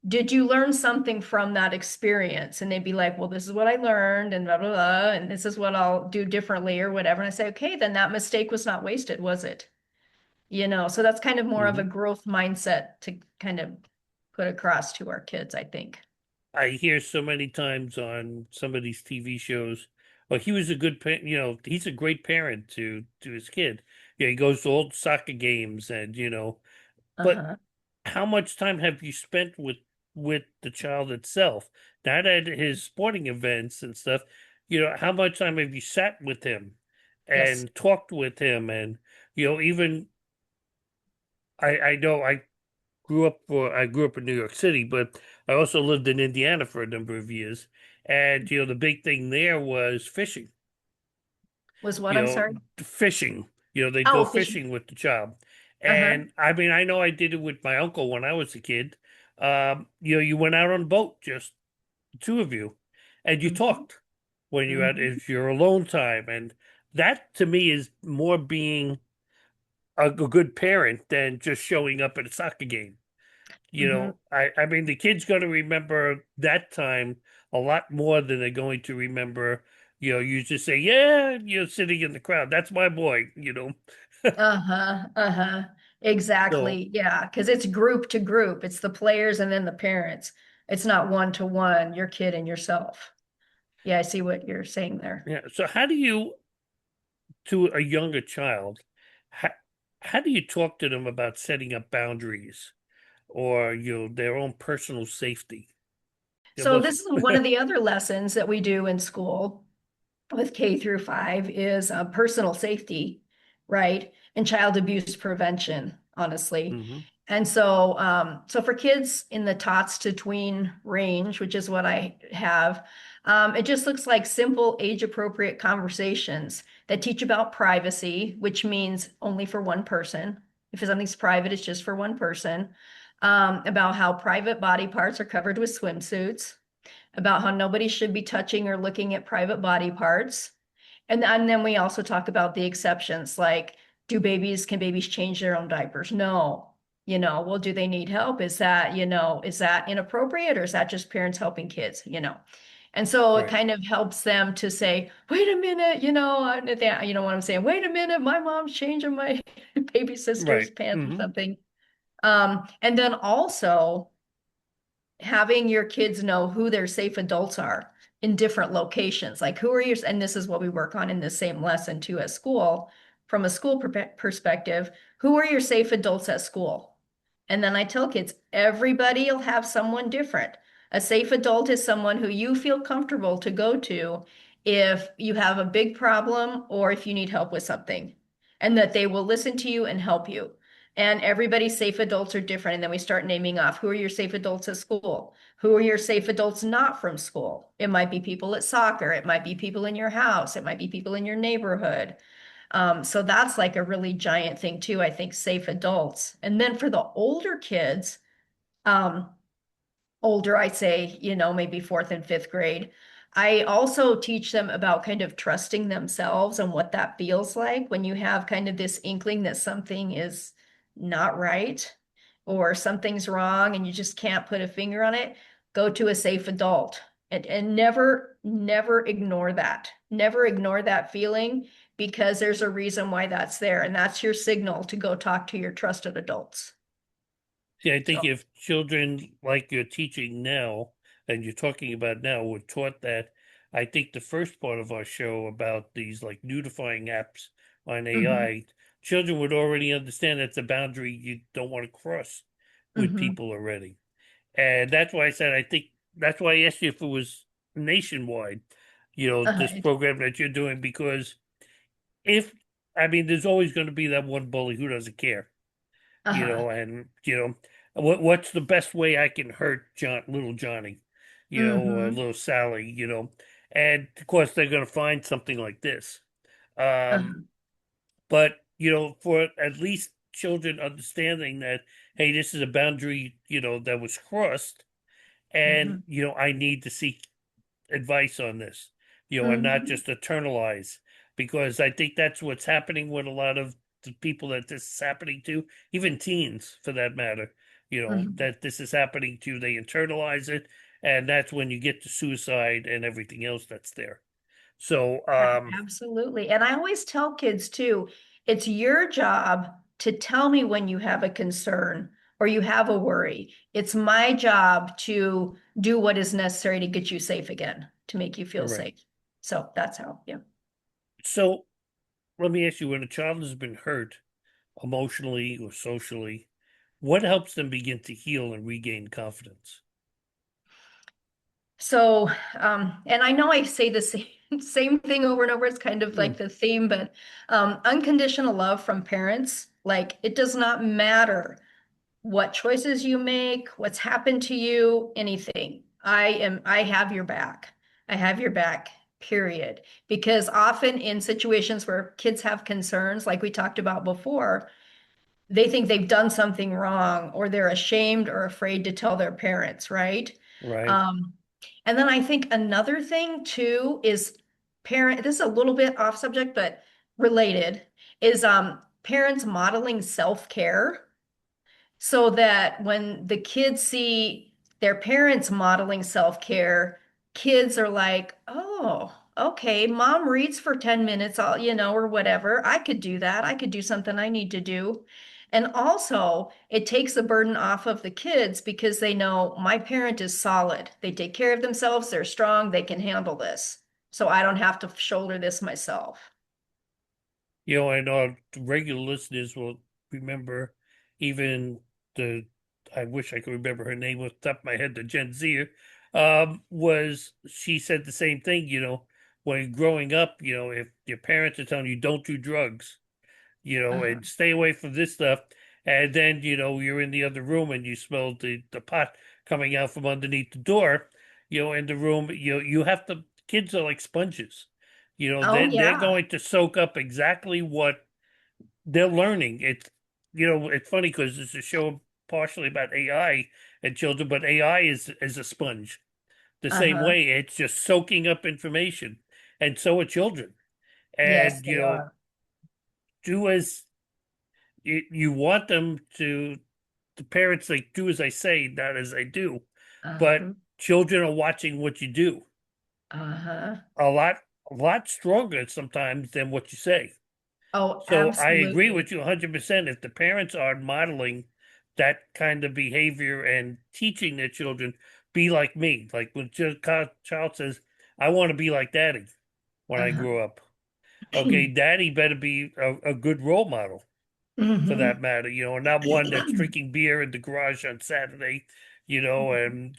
did you learn something from that experience?" And they'd be like, "Well, this is what I learned and blah, blah, blah, and this is what I'll do differently or whatever." And I say, "Okay, then that mistake was not wasted, was it?" So that's kind of more of a Hmm. growth mindset to kind of put across to our kids, I think. I hear so many times on some of these TV shows, well, he was a good parent, he's a great parent to his kid. Yeah, he goes to all the soccer games and but Uh-huh. how much time have you spent with the child itself? Not at his sporting events and stuff. How much time have you sat with him Yes. and talked with him and even I know I grew up in New York City, but I also lived in Indiana for a number of years. And the big thing there was fishing. Was what? You I'm know, sorry. fishing. They'd go Oh, fishing. fishing with the child. Uh-huh. And I mean, I know I did it with my uncle when I was a kid. You went out on a boat, just the two of you, and you Mhm. talked when you had Mhm. it's your alone time. And that to me is more being a good parent than just showing up at a soccer game. Mhm. I mean, the kid's going to remember that time a lot more than they're going to remember, you just say, yeah, you're sitting in the crowd. That's my boy. Uh-huh. Uh-huh. So, Exactly. Yeah, because it's group to group. It's the players and then the parents. It's not one to one, your kid and yourself. Yeah, I see what you're saying there. yeah. So how do you, to a younger child, how, how do you talk to them about setting up boundaries or, their own personal safety? It So was, this is one of the other lessons that we do in school with K through 5 is personal safety, right? And child abuse prevention, honestly. hmm. And so for kids in the tots to tween range, which is what I have, it just looks like simple age appropriate conversations that teach about privacy, which means only for one person. If something's private, it's just for one person. About how private body parts are covered with swimsuits, about how nobody should be touching or looking at private body parts. And then we also talk about the exceptions, like can babies change their own diapers? No. Well, do they need help? Is that inappropriate or is that just parents helping kids? And so it Right. kind of helps them to say, wait a minute, you know what I'm saying? Wait a minute, my mom's changing my baby sister's Right. pants or Hmm. something. And then also having your kids know who their safe adults are in different locations. Like who are your, and this is what we work on in the same lesson too at school, from a school perspective, who are your safe adults at school? And then I tell kids, everybody will have someone different. A safe adult is someone who you feel comfortable to go to if you have a big problem or if you need help with something, and that they will listen to you and help you. And everybody's safe adults are different. And then we start naming off who are your safe adults at school? Who are your safe adults not from school? It might be people at soccer. It might be people in your house. It might be people in your neighborhood. So that's like a really giant thing too, I think, safe adults. And then for the older kids, um, older, I'd say, maybe fourth and fifth grade, I also teach them about kind of trusting themselves and what that feels like when you have kind of this inkling that something is not right or something's wrong and you just can't put a finger on it. Go to a safe adult and never ignore that. Never ignore that feeling because there's a reason why that's there. And that's your signal to go talk to your trusted adults. See, I think So, if children like you're teaching now and you're talking about now were taught that, I think the first part of our show about these like nudifying apps on mhm, AI, children would already understand that's a boundary you don't want to cross with mhm. people already. And that's why I said I think that's why I asked you if it was nationwide, this Uh-huh. program that you're doing, because if I mean there's always going to be that one bully who doesn't care, Uh-huh. and what's the best way I can hurt little Johnny, or Mhm. little Sally, and of course they're going to find something like this. Um, Uh-huh. but for at least children understanding that, hey, this is a boundary, that was crossed, and Mhm. I need to seek advice on this, and not Mhm. just eternalize, because I think that's what's happening with a lot of the people that this is happening to, even teens for that matter, Mhm. that this is happening to, they internalize it, and that's when you get to suicide and everything else that's there. So, Absolutely. And I always tell kids too, it's your job to tell me when you have a concern or you have a worry. It's my job to do what is necessary to get you safe again, to make you feel right. safe. So that's how, yeah. So let me ask you, when a child has been hurt emotionally or socially, what helps them begin to heal and regain confidence? So, and I know I say the same thing over and over. It's kind of Mm, like the theme, but unconditional love from parents, like it does not matter what choices you make, what's happened to you, anything. I have your back. I have your back, period. Because often in situations where kids have concerns, like we talked about before, they think they've done something wrong or they're ashamed or afraid to tell their parents, right? right. Um, and then I think another thing too is this is a little bit off subject, but related, is parents modeling self-care so that when the kids see their parents modeling self-care, kids are like, oh, okay, mom reads for 10 minutes, or whatever. I could do that. I could do something I need to do. And also, it takes the burden off of the kids because they know my parent is solid. They take care of themselves, they're strong, they can handle this. So I don't have to shoulder this myself. I know the regular listeners will remember even the, I wish I could remember her name off the top of my head, the Gen Zer, was, she said the same thing, when growing up, if your parents are telling you don't do drugs, Uh-huh. and stay away from this stuff. And then, you're in the other room and you smell the pot coming out from underneath the door, in the room, you have to, kids are like sponges. Oh, They're yeah. going to soak up exactly what they're learning. It's funny because it's a show partially about AI and children, but AI is a sponge. The same Uh-huh. way, it's just soaking up information. And so are children. Yes, And, they are. do as you want them to, the parents, like, do as I say, not as I do, but Uh-huh. children are watching what you do Uh-huh. a lot stronger sometimes than what you say. Oh, So I agree absolutely. with you 100%. If the parents are modeling that kind of behavior and teaching their children, be like me, like when child says, I want to be like daddy when I Uh-huh. grow up. Okay, daddy better be a good role model for that Hmm. matter, and not one that's drinking beer in the garage on Saturday, and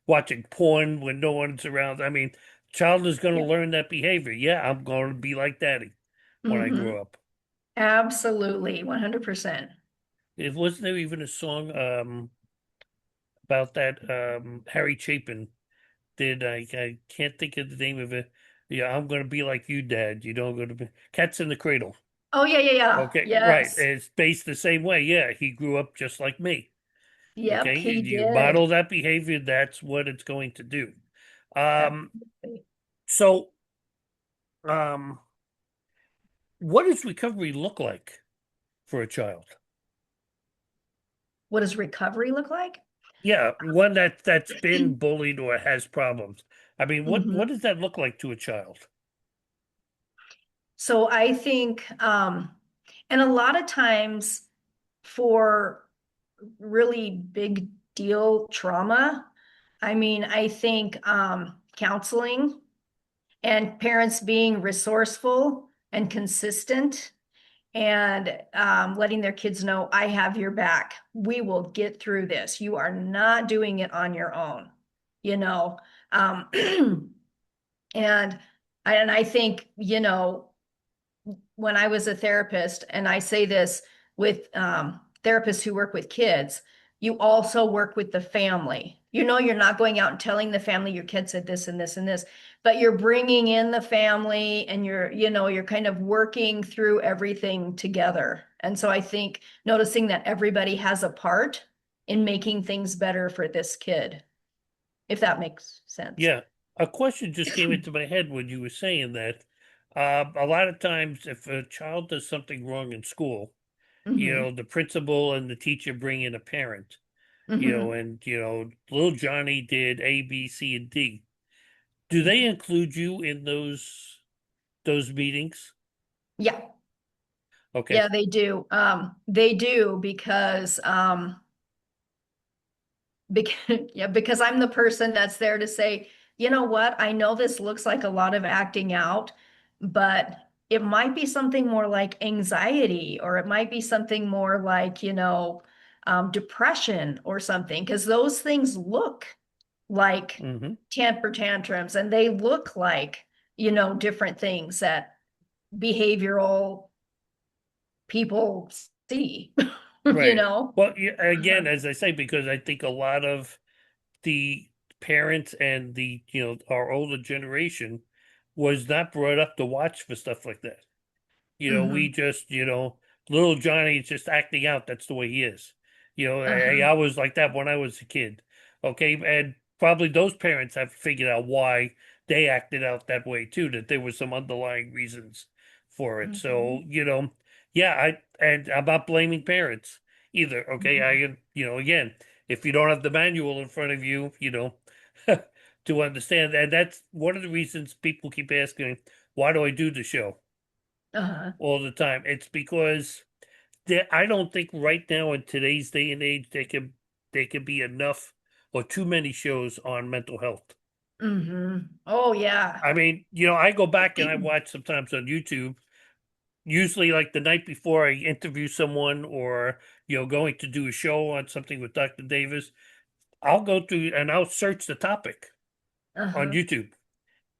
watching porn when no one's around. I mean, child is going to Yep. learn that behavior. Yeah, I'm going to be like daddy when I Hmm. grow up. Absolutely. 100%. It wasn't there even a song about that Harry Chapin did. I can't think of the name of it. Yeah, I'm going to be like you, Dad. I'm going to be Cats in the Cradle. Oh, yeah, yeah, yeah. Okay, right. Yes. It's based the same way. Yeah, he grew up just like me. Yep, Okay, he you did. model that behavior, that's what it's going to do. Um, so, um, what does recovery look like for a child? What does recovery look like? Yeah, one that's been bullied or has problems. I mean, what Mhm. what does that look like to a child? So I think, and a lot of times for really big deal trauma, I mean, I think counseling and parents being resourceful and consistent and letting their kids know, I have your back. We will get through this. You are not doing it on your own, you know. Um, and I think, when I was a therapist, and I say this with therapists who work with kids, you also work with the family. You're not going out and telling the family your kid said this and this and this, but you're bringing in the family and you're kind of working through everything together. And so I think noticing that everybody has a part in making things better for this kid, if that makes sense. Yeah, a question just came into my head when you were saying that. A lot of times, if a child does something wrong in school, Hmm. the principal and the teacher bring in a parent, Hmm. and little Johnny did A, B, C, and D. Do they include you in those meetings? Yeah. Okay. Yeah, they do. They do because yeah, because I'm the person that's there to say, you know what? I know this looks like a lot of acting out, but it might be something more like anxiety, or it might be something more like, depression or something, because those things look like Hmm. temper tantrums, and they look like, different things that behavioral people see, you Right. know? Well, yeah, again, Uh-huh. as I say, because I think a lot of the parents and our older generation was not brought up to watch for stuff like that. We Mhm. just, little Johnny is just acting out. That's the way he is. Uh-huh. I was like that when I was a kid. Okay. And probably those parents have figured out why they acted out that way too, that there was some underlying reasons for it. So, Mhm. yeah, and I'm not blaming parents either. Okay. Mhm. Again, if you don't have the manual in front of you, to understand, and that's one of the reasons people keep asking, why do I do the show Uh-huh. all the time? It's because I don't think right now in today's day and age there can be enough or too many shows on mental health. Mhm. Oh yeah. I mean, I go back and I watch sometimes on YouTube, usually like the night before I interview someone or going to do a show on something with Dr. Davis. I'll go through and I'll search the topic on Uh-huh. YouTube,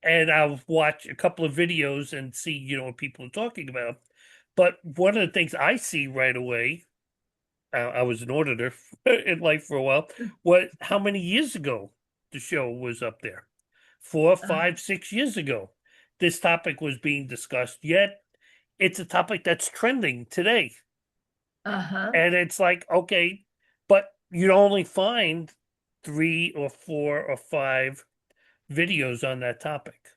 and I'll watch a couple of videos and see, what people are talking about. But one of the things I see right away, I was an auditor in life for a while, what how many years ago the show was up there? 4, Uh-huh. 5, 6 years ago. This topic was being discussed, yet it's a topic that's trending today. Uh-huh. And it's like, okay, but you'd only find 3 or 4 or 5 videos on that topic.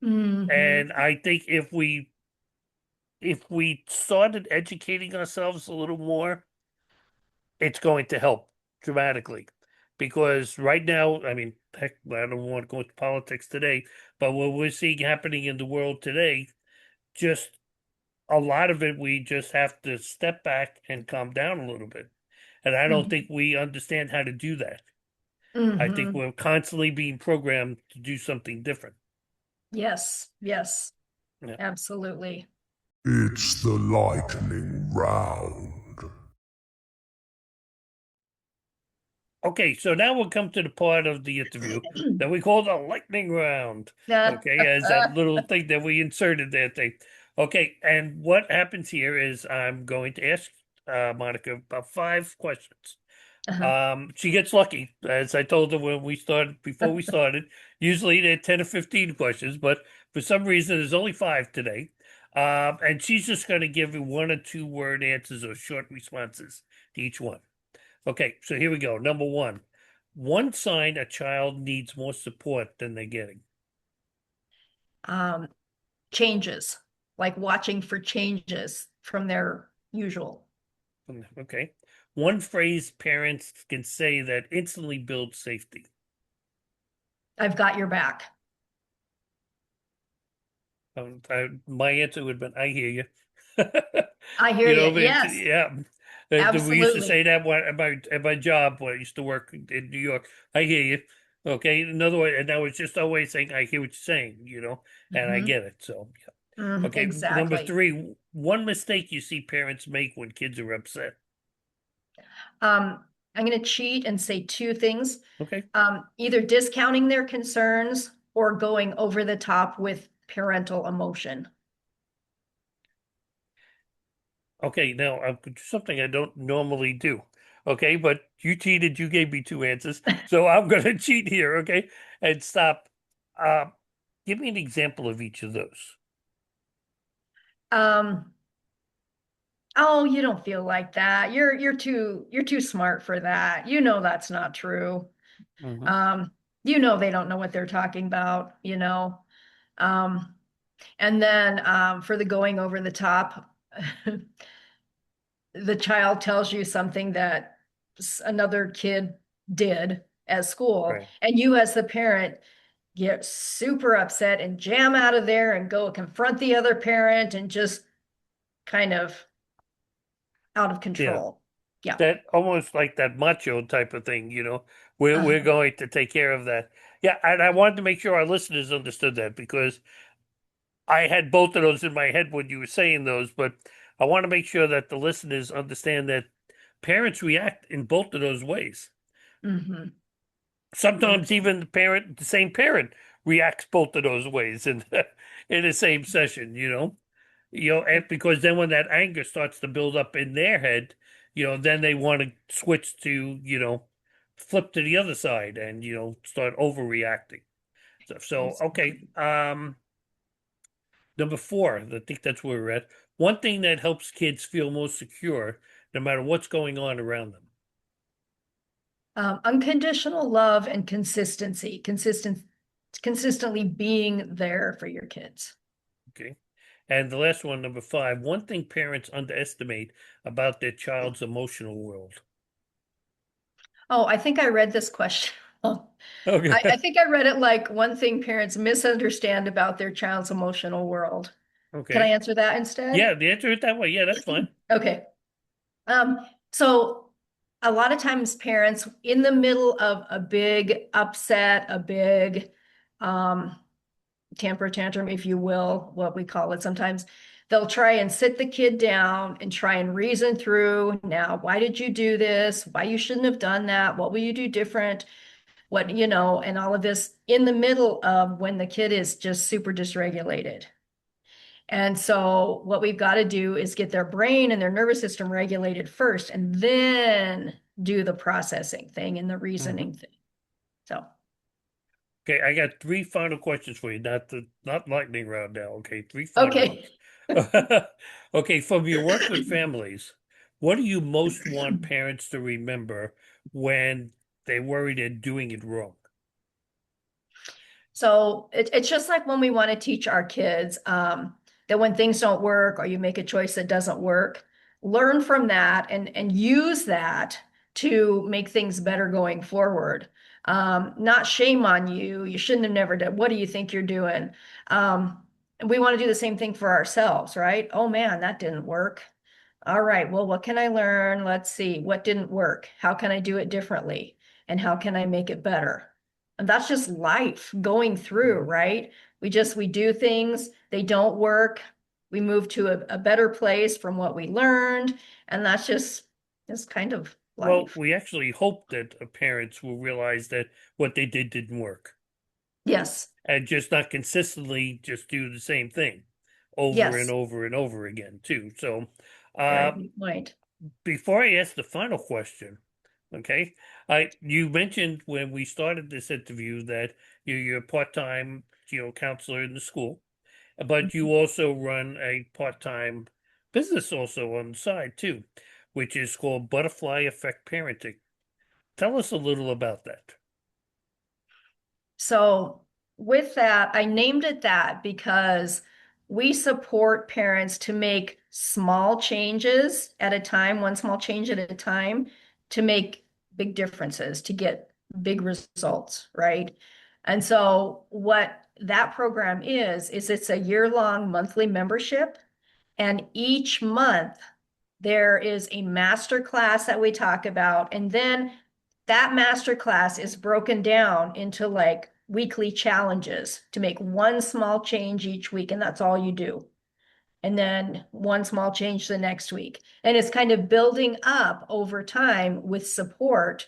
Mhm. And I think if we started educating ourselves a little more, it's going to help dramatically. Because right now, I mean, heck, I don't want to go into politics today, but what we're seeing happening in the world today, just a lot of it, we just have to step back and calm down a little bit. And I don't think Mhm. we understand how to do that. I think Mhm. we're constantly being programmed to do something different. Yes. Yes. Yeah. Absolutely. It's the lightning round. Okay, so now we'll come to the part of the interview that we call the lightning round. Okay, as that little thing that we inserted there thing. Okay, and what happens here is I'm going to ask Monica about 5 questions. Uh-huh. She gets lucky, as I told her when we started, before we started. Usually they're 10 or 15 questions, but for some reason there's only 5 today. And she's just going to give you 1 or 2 word answers or short responses to each one. Okay, so here we go. Number 1. one sign a child needs more support than they're getting. Changes, like watching for changes from their usual. Okay. One phrase parents can say that instantly builds safety. I've got your back. My answer would have been, I hear you. I hear you. But Yes, yeah. We used to say absolutely. that at my job when I used to work in New York. I hear you. Okay. In other words, and I was just always saying, I hear what you're saying, and I Mhm. get it. So, yeah. Okay. Number Exactly. 3, one mistake you see parents make when kids are upset. I'm going to cheat and say two things. Okay. Either discounting their concerns or going over the top with parental emotion. Okay, now I'm gonna do something I don't normally do. Okay, but you cheated, you gave me 2 answers. So I'm gonna cheat here, okay? And stop. Uh, Give me an example of each of those. Um, oh, you don't feel like that. You're too smart for that. You know that's not true. Mhm. Um, they don't know what they're talking about. Um, and then for the going over the top, the child tells you something that another kid did at school, Right. and you as the parent get super upset and jam out of there and go confront the other parent and just kind of out of Yeah. control. Yeah. That almost like that macho type of thing, We're Uh-huh. going to take care of that. Yeah, and I wanted to make sure our listeners understood that because I had both of those in my head when you were saying those, but I want to make sure that the listeners understand that parents react in both of those ways. Mm-hmm. Sometimes even the same parent reacts both of those ways in in the same session, and because then when that anger starts to build up in their head, then they want to switch to, flip to the other side and, start overreacting. So okay. Exactly. Number 4, I think that's where we're at. One thing that helps kids feel most secure, no matter what's going on around them. Unconditional love and consistency, consistently being there for your kids. Okay. And the last one, number 5, one thing parents underestimate about their child's emotional world. Oh, I think I read this question. Okay. I think I read it like one thing parents misunderstand about their child's emotional world. Can I Okay. answer that instead? Yeah, the answer is that way. Yeah, that's fine. Okay. Um, so a lot of times parents in the middle of a big upset, a big temper tantrum, if you will, what we call it sometimes, they'll try and sit the kid down and try and reason through, now, why did you do this? Why you shouldn't have done that? What will you do different? And all of this in the middle of when the kid is just super dysregulated. And so what we've got to do is get their brain and their nervous system regulated first and then do the processing thing and the Mhm. reasoning thing. So, Okay, I got 3 final questions for you, not lightning round now. Okay, 3 final okay. ones. Okay, from your work with families, what do you most want parents to remember when they worry they're doing it wrong? So it's just like when we want to teach our kids that when things don't work or you make a choice that doesn't work, learn from that and use that to make things better going forward. Not shame on you. You shouldn't have never done. What do you think you're doing? And we want to do the same thing for ourselves, right? Oh man, that didn't work. All right, well, what can I learn? Let's see, what didn't work? How can I do it differently? And how can I make it better? And that's just life going through, Mhm. right? We do things, they don't work. We move to a better place from what we learned. And that's kind of Well, life. we actually hope that parents will realize that what they didn't work Yes, and just not consistently just do the same thing over and yes, over and over again too. So, very uh, good point. before I ask the final question, okay, you mentioned when we started this interview that you're a part-time, counselor in the school, but you also run a part-time business also on the side too, which is called Butterfly Effect Parenting. Tell us a little about that. So with that, I named it that because we support parents to make small changes at a time, one small change at a time, to make big differences, to get big results, right? And so what that program is it's a year-long monthly membership. And each month there is a master class that we talk about. And then that master class is broken down into like weekly challenges to make one small change each week. And that's all you do. And then one small change the next week. And it's kind of building up over time with support,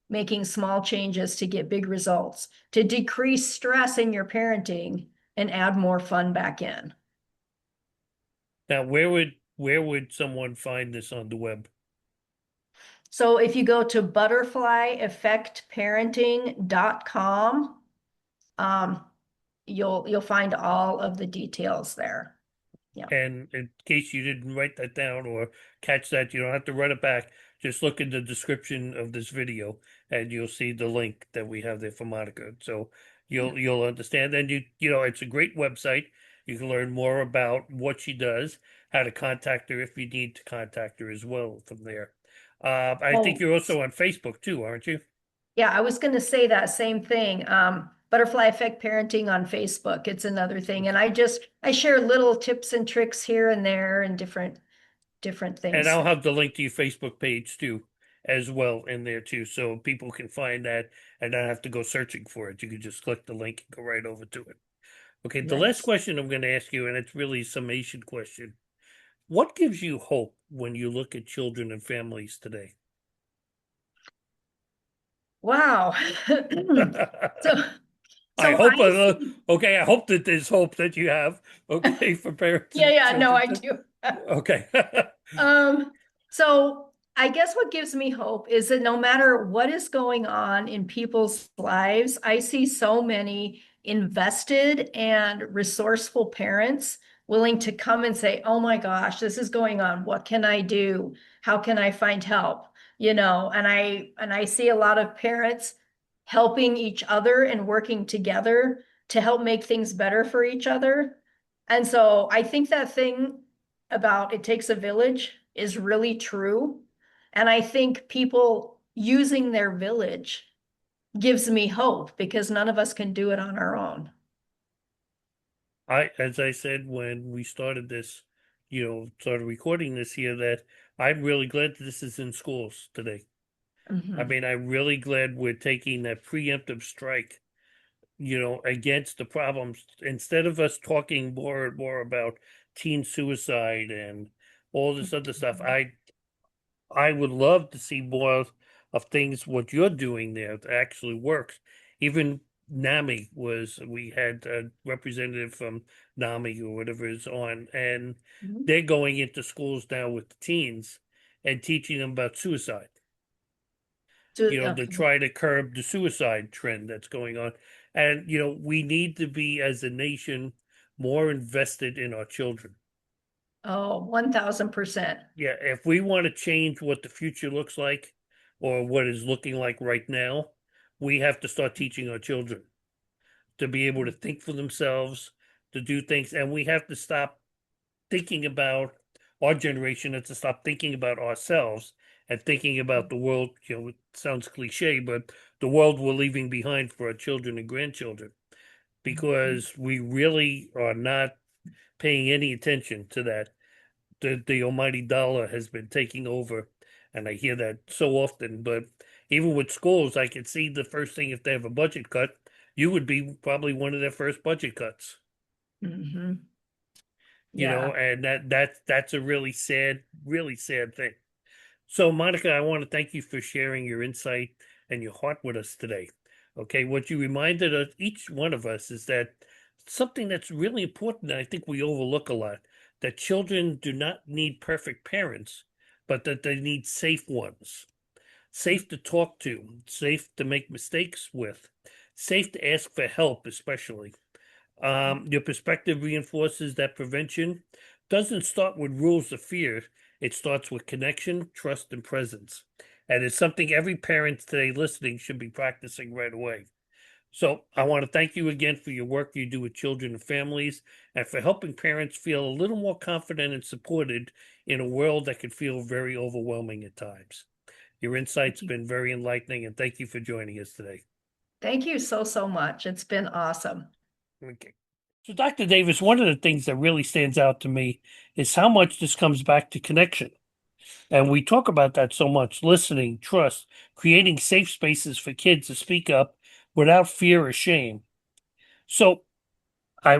making small changes to get big results, to decrease stress in your parenting and add more fun back in. Now, where would someone find this on the web? So if you go to butterflyeffectparenting.com, you'll find all of the details there. Yeah. And in case you didn't write that down or catch that, you don't have to run it back. Just look in the description of this video and you'll see the link that we have there for Monica. So you'll understand. And you know, it's a great website. You can learn more about what she does, how to contact her if you need to contact her as well from there. I think Oh, you're also on Facebook too, aren't you? yeah, I was going to say that same thing. Butterfly Effect Parenting on Facebook. It's another thing. And I share little tips and tricks here and there and different And things. I'll have the link to your Facebook page too, as well in there too, so people can find that and not have to go searching for it. You can just click the link and go right over to it. Okay, the last Nice. question I'm going to ask you, and it's really a summation question. What gives you hope when you look at children and families today? Wow. So, I so hope, I see, okay, I hope that there's hope that you have, okay, for parents yeah, and yeah, no, I children. do. Okay. So I guess what gives me hope is that no matter what is going on in people's lives, I see so many invested and resourceful parents willing to come and say, "Oh my gosh, this is going on. What can I do? How can I find help?" You know, and I see a lot of parents helping each other and working together to help make things better for each other. And so I think that thing about it takes a village is really true. And I think people using their village gives me hope because none of us can do it on our own. As I said when we started this, started recording this here, that I'm really glad that this is in schools today. I Mhm. mean, I'm really glad we're taking that preemptive strike, against the problems. Instead of us talking more and more about teen suicide and all this other stuff, I would love to see more of things what you're doing there that actually works. Even NAMI we had a representative from NAMI or whatever is on, and Mhm. they're going into schools now with the teens and teaching them about suicide, So, to okay. try to curb the suicide trend that's going on. And, we need to be, as a nation, more invested in our children. Oh, 1000%. Yeah, if we want to change what the future looks like or what is looking like right now, we have to start teaching our children to be able to think for themselves, to do things, and we have to stop thinking about our generation and to stop thinking about ourselves and thinking about the world. It sounds cliche, but the world we're leaving behind for our children and grandchildren, because we really are not paying any attention to that. The almighty dollar has been taking over, and I hear that so often. But even with schools, I can see the first thing, if they have a budget cut, you would be probably one of their first budget cuts. Mhm. Yeah. And that's a really sad thing. So, Monica, I want to thank you for sharing your insight and your heart with us today. Okay, what you reminded us, each one of us, is that something that's really important that I think we overlook a lot, that children do not need perfect parents, but that they need safe ones, safe to talk to, safe to make mistakes with, safe to ask for help, especially. Your perspective reinforces that prevention doesn't start with rules of fear. It starts with connection, trust, and presence. And it's something every parent today listening should be practicing right away. So I want to thank you again for your work you do with children and families, and for helping parents feel a little more confident and supported in a world that can feel very overwhelming at times. Your insights have been very enlightening, and thank you for joining us today. Thank you so, so much. It's been awesome. Okay. So, Dr. Davis, one of the things that really stands out to me is how much this comes back to connection. And we talk about that so much: listening, trust, creating safe spaces for kids to speak up without fear or shame. So,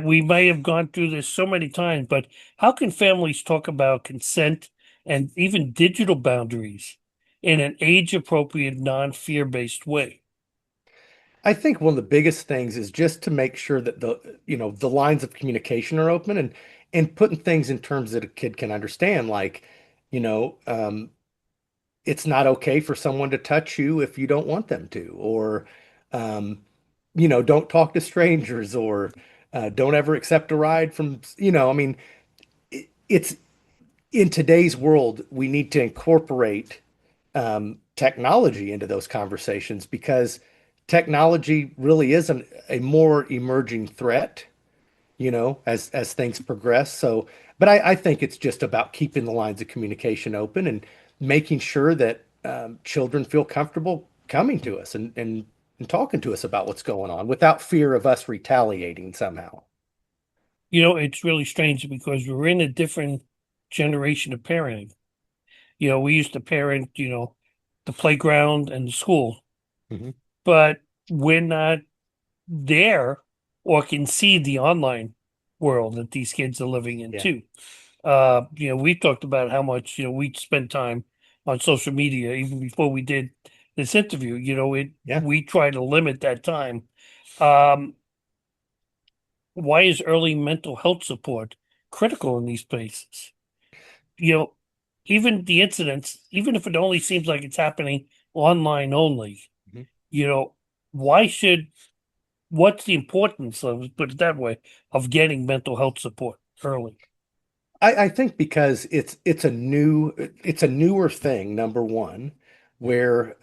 we may have gone through this so many times, but how can families talk about consent and even digital boundaries in an age appropriate, non fear based way? I think one of the biggest things is just to make sure that the lines of communication are open and putting things in terms that a kid can understand, like, you know, it's not okay for someone to touch you if you don't want them to, or, um, don't talk to strangers, or don't ever accept a ride from, I mean, it's in today's world, we need to incorporate technology into those conversations because technology really is a more emerging threat, as things progress. So, but I think it's just about keeping the lines of communication open and making sure that children feel comfortable coming to us and talking to us about what's going on without fear of us retaliating somehow. It's really strange because we're in a different generation of parenting. We used to parent, the playground and the school, Mhm. but we're not there or can see the online world that these kids are living in Yeah, too. We talked about how much, we spend time on social media even before we did this interview. yeah. We try to limit that time. Um, why is early mental health support critical in these places? you know, Even the incidents, even if it only seems like it's happening online only, Mhm. you know, why should, what's the importance of, put it that way, of getting mental health support early? I think because it's a newer thing, number one, where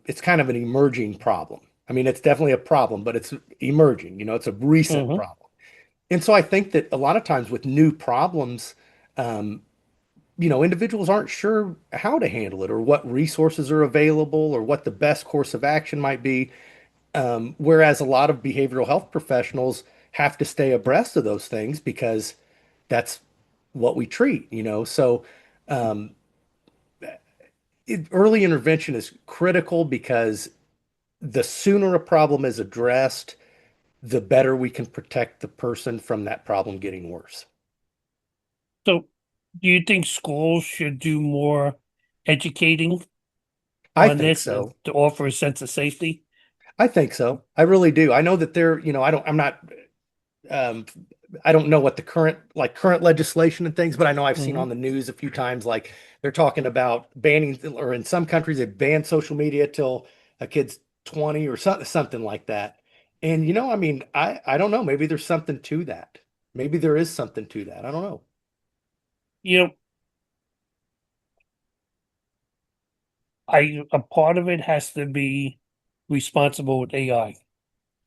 it's kind of an emerging problem. I mean, it's definitely a problem, but it's emerging, it's a recent Hmm. problem. And so I think that a lot of times with new problems, um, individuals aren't sure how to handle it or what resources are available or what the best course of action might be. Whereas a lot of behavioral health professionals have to stay abreast of those things because that's what we treat. So um, early intervention is critical because the sooner a problem is addressed, the better we can protect the person from that problem getting worse. So, do you think schools should do more educating I on think this and so. to offer a sense of safety? I think so. I really do. I know that um, I don't know what the current legislation and things, but I know I've seen Hmm. on the news a few times, like they're talking about banning, or in some countries they ban social media till a kid's 20 or something like that. And I mean, I don't know. Maybe there's something to that. Maybe there is something to that. I don't know. You know, a part of it has to be responsible with AI.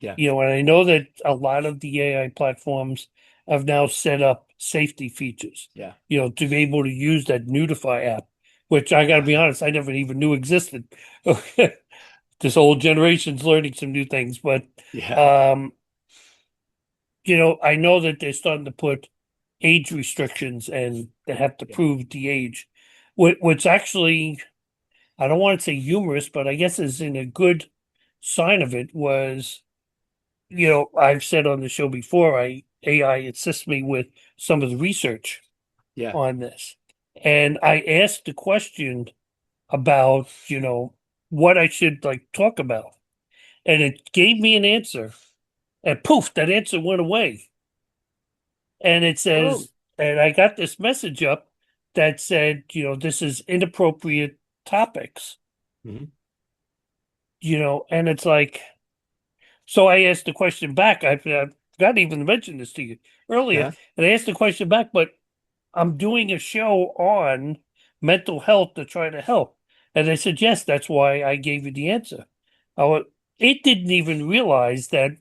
Yeah, And I know that a lot of the AI platforms have now set up safety features, yeah, to be able to use that Notify app, which I got to be honest, I never even knew existed. This old generation's learning some new things, but yeah, um, I know that they're starting to put age restrictions and they have to yeah, prove the age, which actually, I don't want to say humorous, but I guess is in a good sign of it was, I've said on the show before, AI assists me with some of the research yeah. on this. And I asked the question about, what I should like talk about. And it gave me an answer. And poof, that answer went away. And it Oh, says, and I got this message up that said, this is inappropriate topics, mhm. and it's like, so I asked the question back. I forgot to even mention this to you earlier. Uh-huh. And I asked the question back, but I'm doing a show on mental health to try to help. And I said, yes, that's why I gave you the answer. It didn't even realize that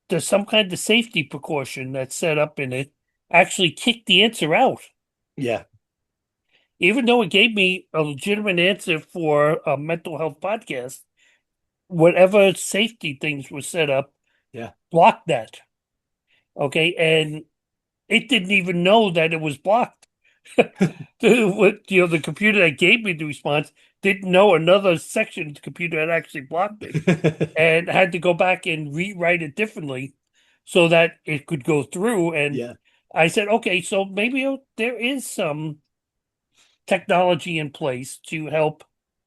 there's some kind of safety precaution that's set up in it actually kicked the answer out. Yeah. Even though it gave me a legitimate answer for a mental health podcast, whatever safety things were set up Yeah. blocked that. Okay. And it didn't even know that it was blocked. The computer that gave me the response didn't know another section of the computer had actually blocked it and had to go back and rewrite it differently so that it could go through. And Yeah. I said, okay, so maybe there is some technology in place to help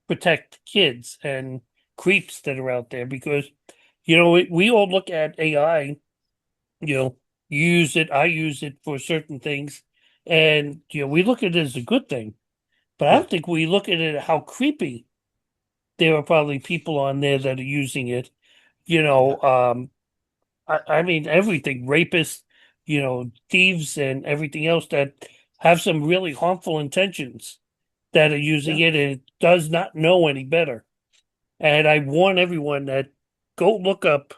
protect kids and creeps that are out there, because we all look at AI, you use it, I use it for certain things, and we look at it as a good thing, but I Yeah. don't think we look at it how creepy there are probably people on there that are using it. I mean everything, rapists, thieves and everything else that have some really harmful intentions that are using Yeah. it, and it does not know any better. And I warn everyone that go look up.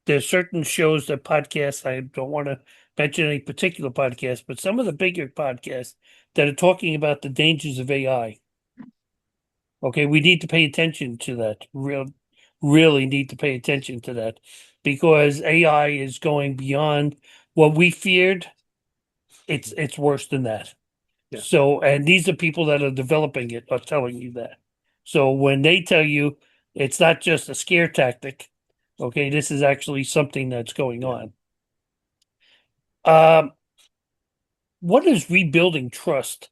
There's certain shows that podcasts, I don't want to mention any particular podcast, but some of the bigger podcasts that are talking about the dangers of AI. Okay, we need to pay attention to that. Really need to pay attention to that, because AI is going beyond what we feared. It's worse than that. Yeah. So, and these are people that are developing it are telling you that. So when they tell you it's not just a scare tactic, okay, this is actually something that's going Yeah. on. Um, what does rebuilding trust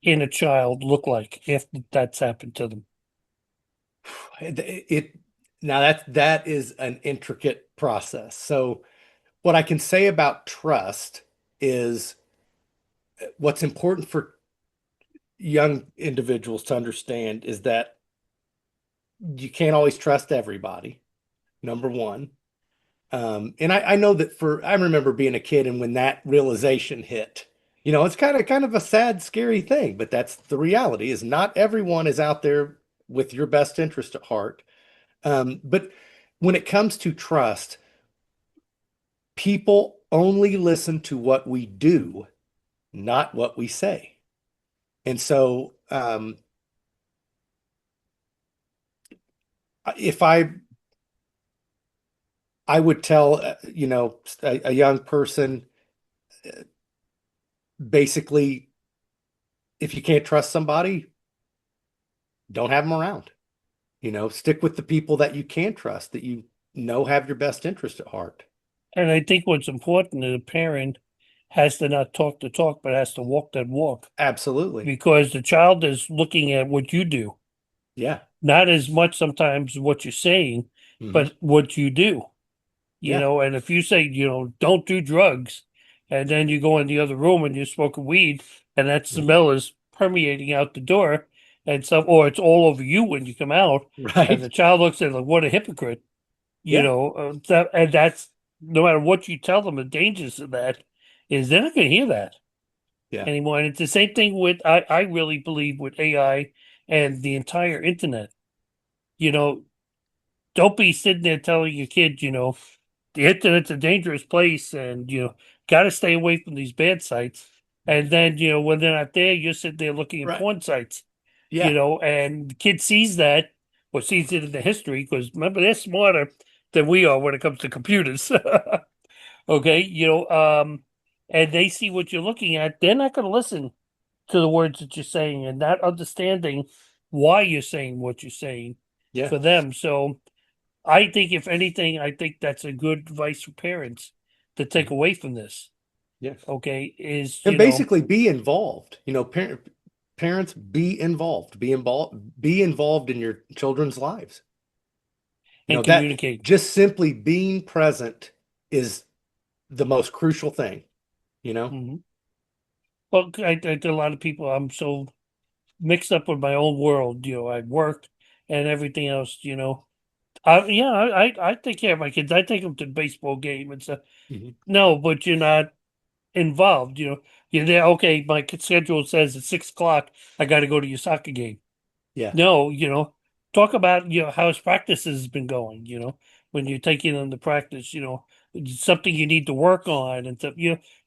in a child look like if that's happened to them? It now that is an intricate process. So what I can say about trust is what's important for young individuals to understand is that you can't always trust everybody, number one. And I know that I remember being a kid and when that realization hit, it's kind of a sad, scary thing, but that's the reality is not everyone is out there with your best interest at heart. But when it comes to trust, people only listen to what we do, not what we say. And so, if I would tell, a young person, basically, if you can't trust somebody, don't have them around. Stick with the people that you can trust, that have your best interest at heart. And I think what's important is a parent has to not talk the talk, but has to walk that walk, Absolutely. because the child is looking at what you do, Yeah. not as much sometimes what you're saying, Mhm. but what you do. Yeah. And if you say, don't do drugs, and then you go in the other room and you're smoking weed, and that Mhm. smell is permeating out the door, or it's all over you when you come out, and the Right. child looks at it like, what a hypocrite, Yeah. and that's no matter what you tell them, the dangers of that is they're not going to hear that Yeah. anymore. And it's the same thing with, I really believe with AI and the entire internet. You know, don't be sitting there telling your kid, the internet's a dangerous place, and got to stay away from these bad sites. And then when they're not there, you're sitting there looking at Right. porn sites. Yeah. And the kid sees that, or sees it in the history, because remember, they're smarter than we are when it comes to computers. Okay, and they see what you're looking at, they're not going to listen to the words that you're saying, and not understanding why you're saying what you're saying Yeah. for them. So I think, if anything, I think that's a good advice for parents to take Mhm. away from this. Yeah. Okay, is And basically be involved. Parents be involved. Be involved in your children's lives. and That communicate. just simply being present is the most crucial thing, you know? Mhm. Well, a lot of people, I'm so mixed up with my own world. I work and everything else. Yeah, I take care of my kids. I take them to the baseball game and stuff. Mhm. No, but you're not involved. You're there, okay, my schedule says at 6 o'clock, I got to go to your soccer game. Yeah. No, talk about, how his practice has been going, when you're taking them to practice, something you need to work on and stuff,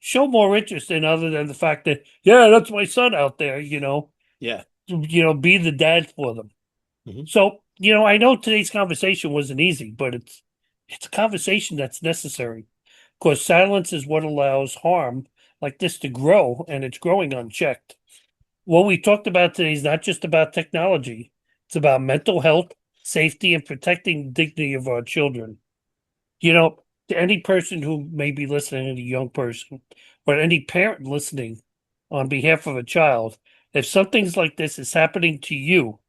show more interest in other than the fact that, yeah, that's my son out there, Yeah. be the dad for them. Mhm. So, I know today's conversation wasn't easy, but it's a conversation that's necessary because silence is what allows harm like this to grow, and it's growing unchecked. What we talked about today is not just about technology. It's about mental health, safety, and protecting the dignity of our children. To any person who may be listening, any young person, or any parent listening on behalf of a child, if something's like this is happening to you,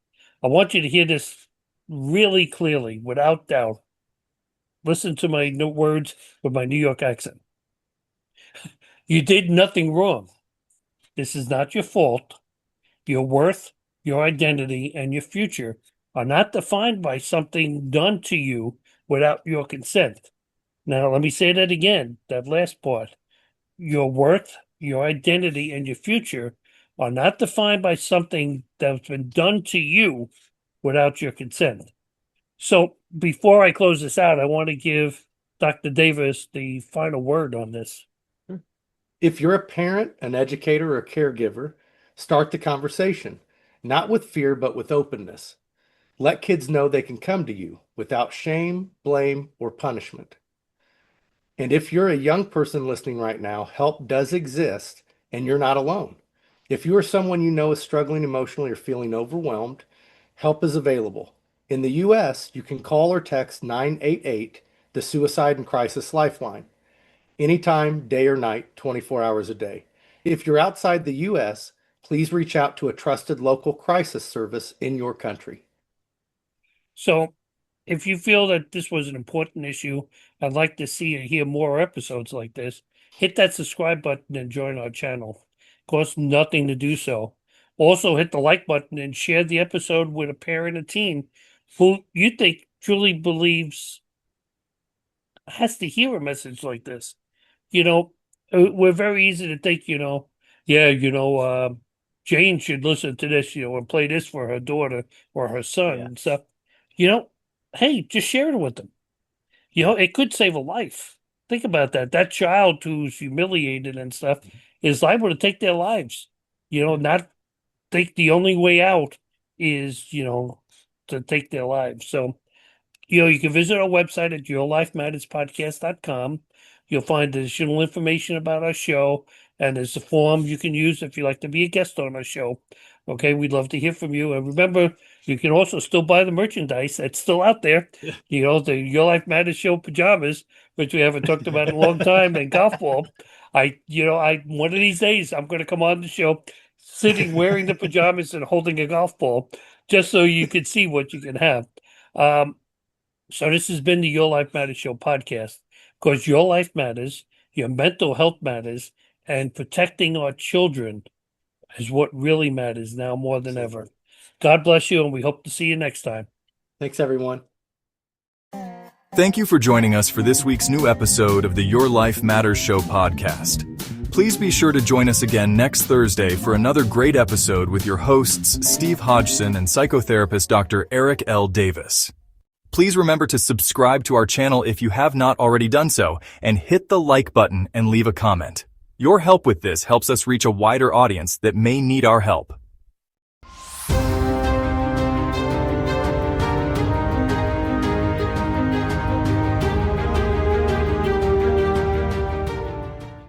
I want you to hear this really clearly, without doubt. Listen to my words with my New York accent. You did nothing wrong. This is not your fault. Your worth, your identity, and your future are not defined by something done to you without your consent. Now, let me say that again, that last part. Your worth, your identity, and your future are not defined by something that's been done to you without your consent. So, before I close this out, I want to give Dr. Davis the final word on this. If you're a parent, an educator, or a caregiver, start the conversation, not with fear, but with openness. Let kids know they can come to you without shame, blame, or punishment. And if you're a young person listening right now, help does exist and you're not alone. If you or someone you know is struggling emotionally or feeling overwhelmed, help is available. In the US, you can call or text 988, the Suicide and Crisis Lifeline, anytime, day or night, 24 hours a day. If you're outside the US, please reach out to a trusted local crisis service in your country. So, if you feel that this was an important issue, I'd like to see and hear more episodes like this. Hit that subscribe button and join our channel. Costs nothing to do so. Also, hit the like button and share the episode with a parent or teen who you think truly believes has to hear a message like this. We're very easy to think, yeah, Jane should listen to this, and play this for her daughter or her son Yeah. and stuff. Hey, just share it with them. It could save a life. Think about that. That child who's humiliated and stuff is liable to take their lives. Not think the only way out is, to take their lives. So, you can visit our website at yourlifematterspodcast.com. You'll find additional information about our show, and there's a form you can use if you'd like to be a guest on our show. Okay, we'd love to hear from you. And remember, you can also still buy the merchandise that's still out there. The Your Life Matters show pajamas, which we haven't talked about in a long time, and golf ball. One of these days I'm going to come on the show sitting wearing the pajamas and holding a golf ball, just so you can see what you can have. So this has been the Your Life Matters Show podcast, because your life matters, your mental health matters, and protecting our children is what really matters now more than ever. God bless you, and we hope to see you next time. Thanks, everyone. Thank you for joining us for this week's new episode of the Your Life Matters Show podcast. Please be sure to join us again next Thursday for another great episode with your hosts, Steve Hodgson and psychotherapist Dr. Eric L. Davis. Please remember to subscribe to our channel if you have not already done so, and hit the like button and leave a comment. Your help with this helps us reach a wider audience that may need our help.